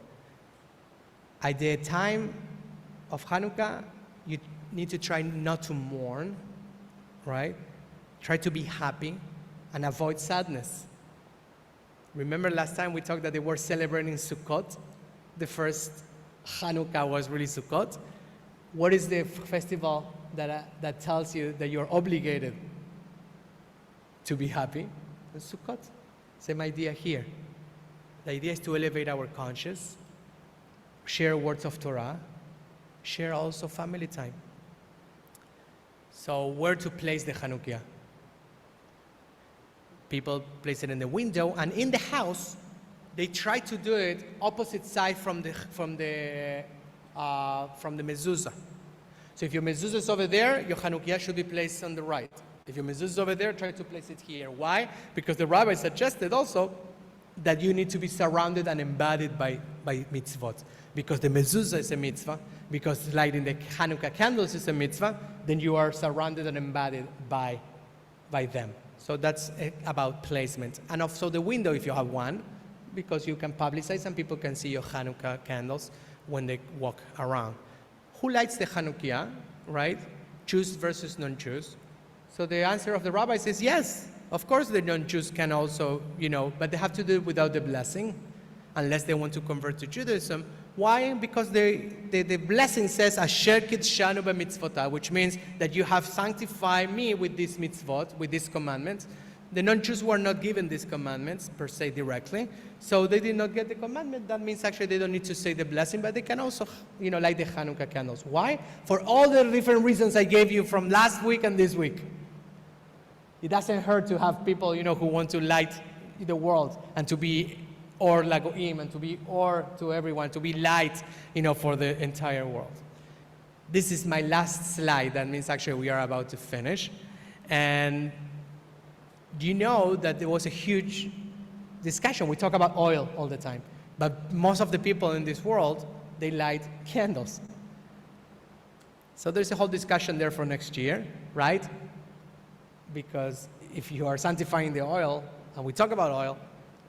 At the time of Hanukkah, you need to try not to mourn, right? Try to be happy and avoid sadness. Remember last time we talked that they were celebrating Sukkot? The first Hanukkah was really Sukkot. What is the festival that tells you that you're obligated to be happy? It's Sukkot. Same idea here. The idea is to elevate our conscience, share words of Torah, share also family time. So where to place the Hanukkah? People place it in the window, and in the house, they try to do it opposite side from the mezuzah. So if your mezuzah is over there, your Hanukkah should be placed on the right. If your mezuzah is over there, try to place it here. Why? Because the rabbi suggested also that you need to be surrounded and embodied by mitzvot. Because the mezuzah is a mitzvah, because lighting the Hanukkah candles is a mitzvah, then you are surrounded and embodied by them. So that's about placement. And also the window, if you have one, because you can publicize and people can see your Hanukkah candles when they walk around. Who lights the Hanukkah, right? Jews versus non-Jews. So the answer of the rabbis is yes. Of course the non-Jews can also, but they have to do it without the blessing, unless they want to convert to Judaism. Why? Because the blessing says, Asher kidshanu b'mitzvotah, which means that you have sanctified me with these mitzvot, with these commandments. The non-Jews were not given these commandments per se directly, so they did not get the commandment. That means actually they don't need to say the blessing, but they can also, light the Hanukkah candles. Why? For all the different reasons I gave you from last week and this week. It doesn't hurt to have people, who want to light the world and to be or lagoim and to be or to everyone, to be light, for the entire world. This is my last slide. That means actually we are about to finish. And do you know that there was a huge discussion? We talk about oil all the time, but most of the people in this world, they light candles. So there's a whole discussion there for next year, right? Because if you are sanctifying the oil, and we talk about oil,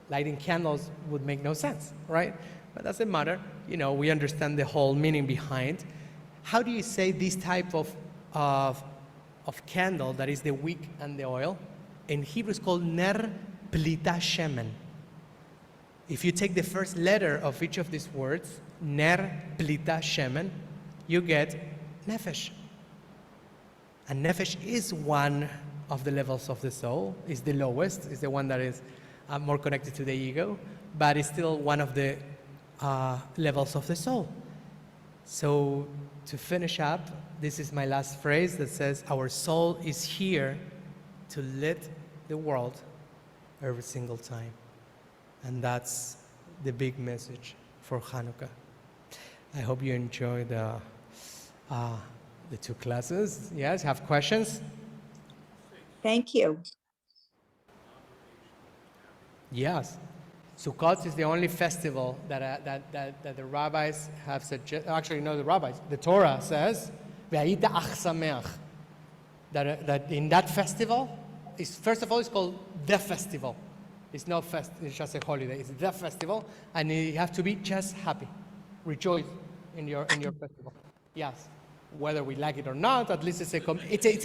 lighting candles would make no sense, right? But doesn't matter. We understand the whole meaning behind. How do you say this type of candle, that is the wick and the oil? In Hebrew, it's called ner plita shemen. If you take the first letter of each of these words, ner plita shemen, you get nefesh. And nefesh is one of the levels of the soul. It's the lowest. It's the one that is more connected to the ego, but it's still one of the levels of the soul. So to finish up, this is my last phrase that says, our soul is here to lit the world every single time. And that's the big message for Hanukkah. I hope you enjoy the 2 classes. Yes, have questions? Thank you. Yes. Sukkot is the only festival that the rabbis have suggested. Actually, no, the rabbis. The Torah says, "Ve'ayita ach sameach." That in that festival, first of all, it's called the festival. It's not it's just a holiday. It's the festival, and you have to be just happy, rejoice in your festival. Yes, whether we like it or not, at least it's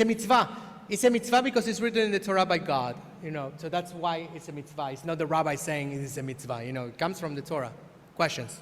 a mitzvah. It's a mitzvah because it's written in the Torah by God, so that's why it's a mitzvah. It's not the rabbi saying it is a mitzvah, it comes from the Torah. Questions?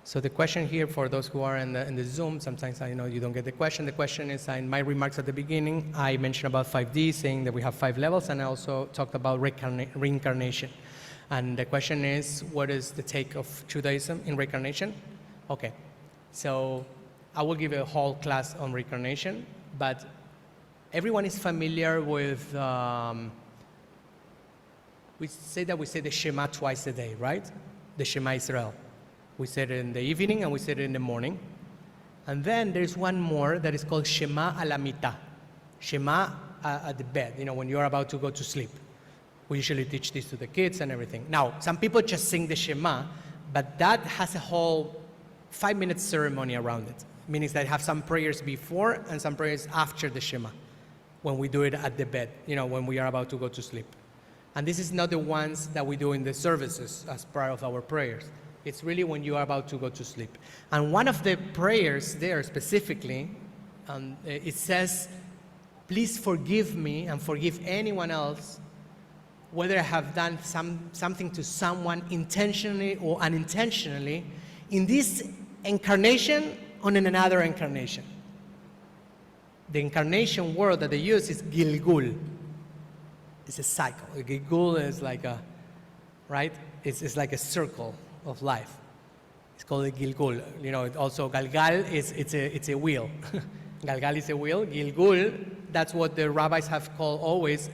So the question here, for those who are in the Zoom, sometimes I know you don't get the question. The question is, in my remarks at the beginning, I mentioned about 5D, saying that we have 5 levels, and I also talked about reincarnation. And the question is, what is the take of Judaism in reincarnation? Okay, so I will give a whole class on reincarnation, but everyone is familiar with, we say the Shema twice a day, right? The Shema Israel. We said it in the evening and we said it in the morning. And then there's one more that is called Shema a la mitah. Shema at the bed, when you're about to go to sleep. We usually teach this to the kids and everything. Now, some people just sing the Shema, but that has a whole 5-minute ceremony around it. Meaning that have some prayers before and some prayers after the Shema, when we do it at the bed, when we are about to go to sleep. And this is not the ones that we do in the services as part of our prayers. It's really when you are about to go to sleep. And one of the prayers there specifically, it says, please forgive me and forgive anyone else, whether I have done something to someone intentionally or unintentionally, in this incarnation or in another incarnation. The incarnation word that they use is Gilgul. It's a cycle. Gilgul is like a, right? It's like a circle of life. It's called a Gilgul. Also Galgal it's a wheel. Galgal is a wheel. Gilgul, that's what the rabbis have called always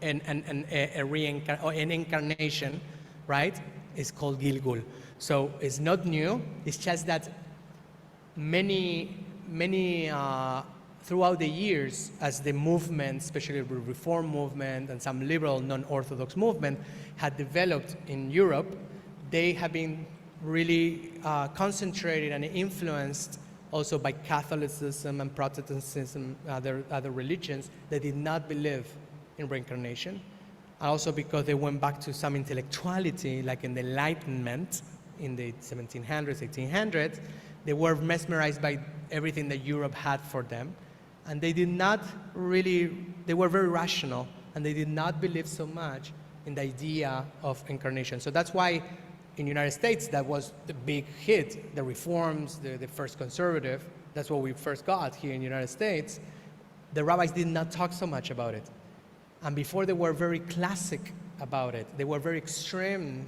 an incarnation, right, is called Gilgul. So it's not new. It's just that many throughout the years, as the movement, especially the Reform movement and some liberal non-Orthodox movement, had developed in Europe, they have been really concentrated and influenced also by Catholicism and Protestantism, other religions that did not believe in reincarnation. Also because they went back to some intellectuality, like in the Enlightenment in the 1700s, 1800s, they were mesmerized by everything that Europe had for them. And they did not really, they were very rational, and they did not believe so much in the idea of incarnation. So that's why in the United States, that was the big hit, the reforms, the first conservative. That's what we first got here in the United States. The rabbis did not talk so much about it. And before, they were very classic about it. They were very extremist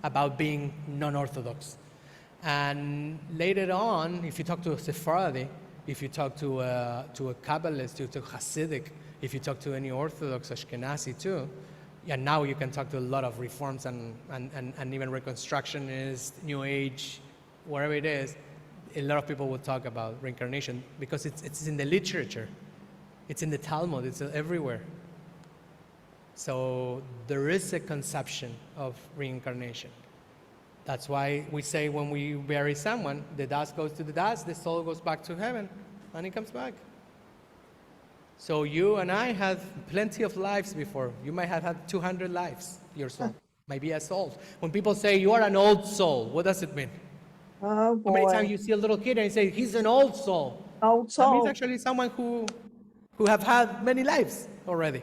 about being non-Orthodox. And later on, if you talk to a Sephardi, if you talk to a Kabbalist, to Hasidic, if you talk to any Orthodox Ashkenazi too, and now you can talk to a lot of reforms and even Reconstructionists, New Age, wherever it is, a lot of people will talk about reincarnation because it's in the literature. It's in the Talmud, it's everywhere. So there is a conception of reincarnation. That's why we say when we bury someone, the dust goes to the dust, the soul goes back to heaven, and it comes back. So you and I had plenty of lives before. You might have had 200 lives, your soul might be as old. When people say you are an old soul, what does it mean? Oh, How many times boy. you see a little kid and you say, he's an old soul? Old That means soul. actually someone who have had many lives already.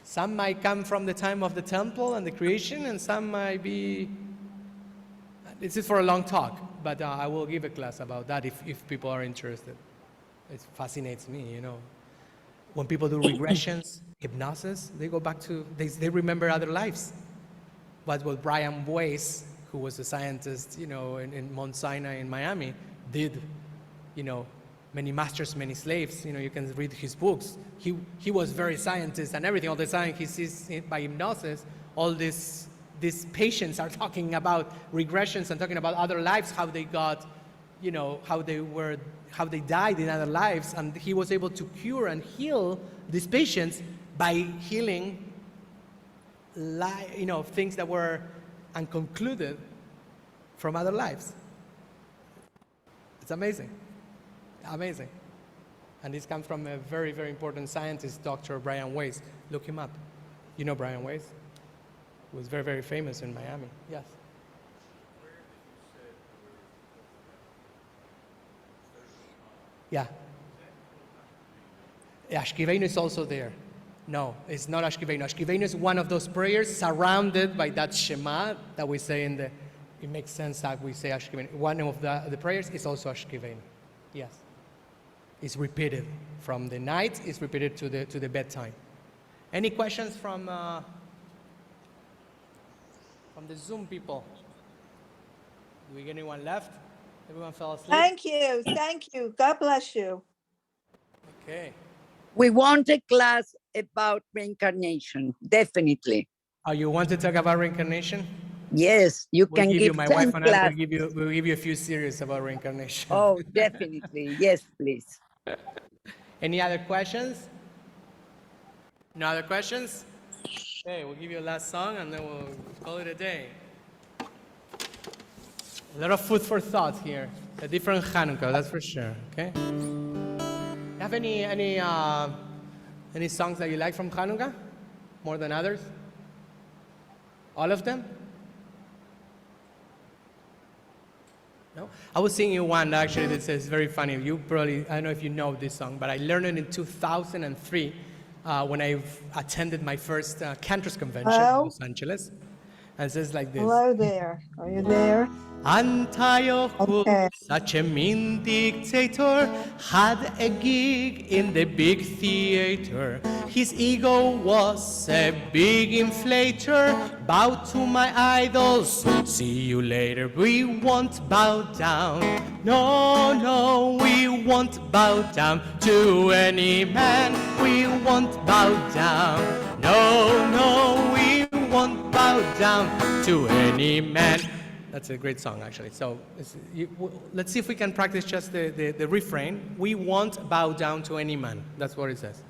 Some might come from the time of the temple and the creation, and some might be, this is for a long talk, but I will give a class about that if people are interested. It fascinates me, you know. When people do regressions, hypnosis, they go back to, they remember other lives. But what Brian Weiss, who was a scientist, you know, in Mount Sinai in Miami, did, you know, many masters, many slaves, you know, you can read his books. He was very scientist and everything. All the time he sees by hypnosis, all these patients are talking about regressions and talking about other lives, how they got, you know, how they died in other lives, and he was able to cure and heal these patients by healing, you know, things that were unconcluded from other lives. It's amazing, amazing. And this comes from a very, very important scientist, Dr. Brian Weiss. Look him up. You know Brian Weiss? He was very, very famous in Miami. Yes. Yeah. Ashkiveinu is also there. No, it's not Ashkiveinu. Ashkiveinu is one of those prayers surrounded by that Shema that we say in the, it makes sense that we say Ashkiveinu. One of the prayers is also Ashkiveinu. Yes. It's repeated from the night, it's repeated to the bedtime. Any questions from the Zoom people? Do we get anyone left? Everyone fell asleep? Thank you. Thank you. God bless you. Okay. We want a class about reincarnation, definitely. Oh, you want to talk about reincarnation? Yes, you We'll can give you, give my 10 wife and I classes. we'll give you a few series about reincarnation. Oh, definitely. Yes, please. Any other questions? No other questions? Okay, we'll give you a last song and then we'll call it a day. A lot of food for thought here. A different Hanukkah, that's for sure. Okay. Have any songs that you like from Hanukkah more than others? All of them? No? I was singing one actually that says very funny. You probably, I don't know if you know this song, but I learned it in 2003 when I attended my first Cantor's convention in Los Angeles. And it says like this. Hello there. Are you there? Antiochus, Okay. such a mean dictator, had a gig in the big theater. His ego was a big inflator. Bow to my idols, see you later. We won't bow down. No, no, we won't bow down to any man. We won't bow down. No, no, we won't bow down to any man. That's a great song, actually. So let's see if we can practice just the refrain. We won't bow down to any man. That's what it says.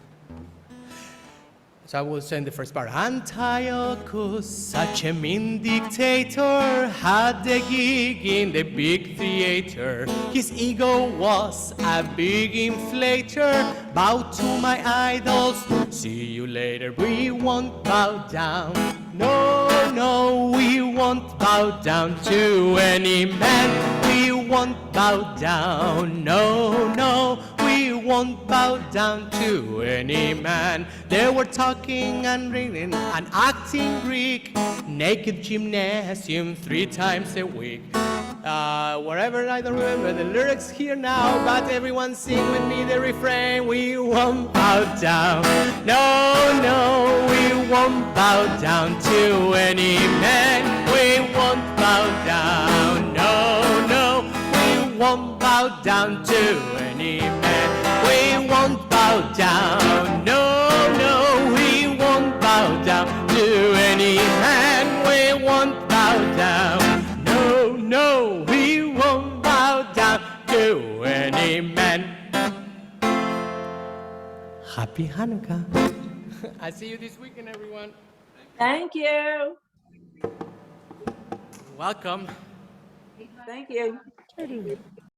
So I will say in the first part. Antiochus, such a mean dictator, had a gig in the big theater. His ego was a big inflator. Bow to my idols, see you later. We won't bow down. No, no, we won't bow down to any man. We won't bow down. No, no, we won't bow down to any man. They were talking and reading and acting Greek. Naked gymnasium 3 times a week. Wherever, I don't remember the lyrics here now, but everyone sing with me the refrain. We won't bow down. No, no, we won't bow down to any man. We won't bow down. No, no, we won't bow down to any man. We won't bow down. No, no, we won't bow down to any man. We won't bow down. No, no, we won't bow down to any man. Happy Hanukkah. I see you this weekend, everyone. Thank you. Welcome. Thank you.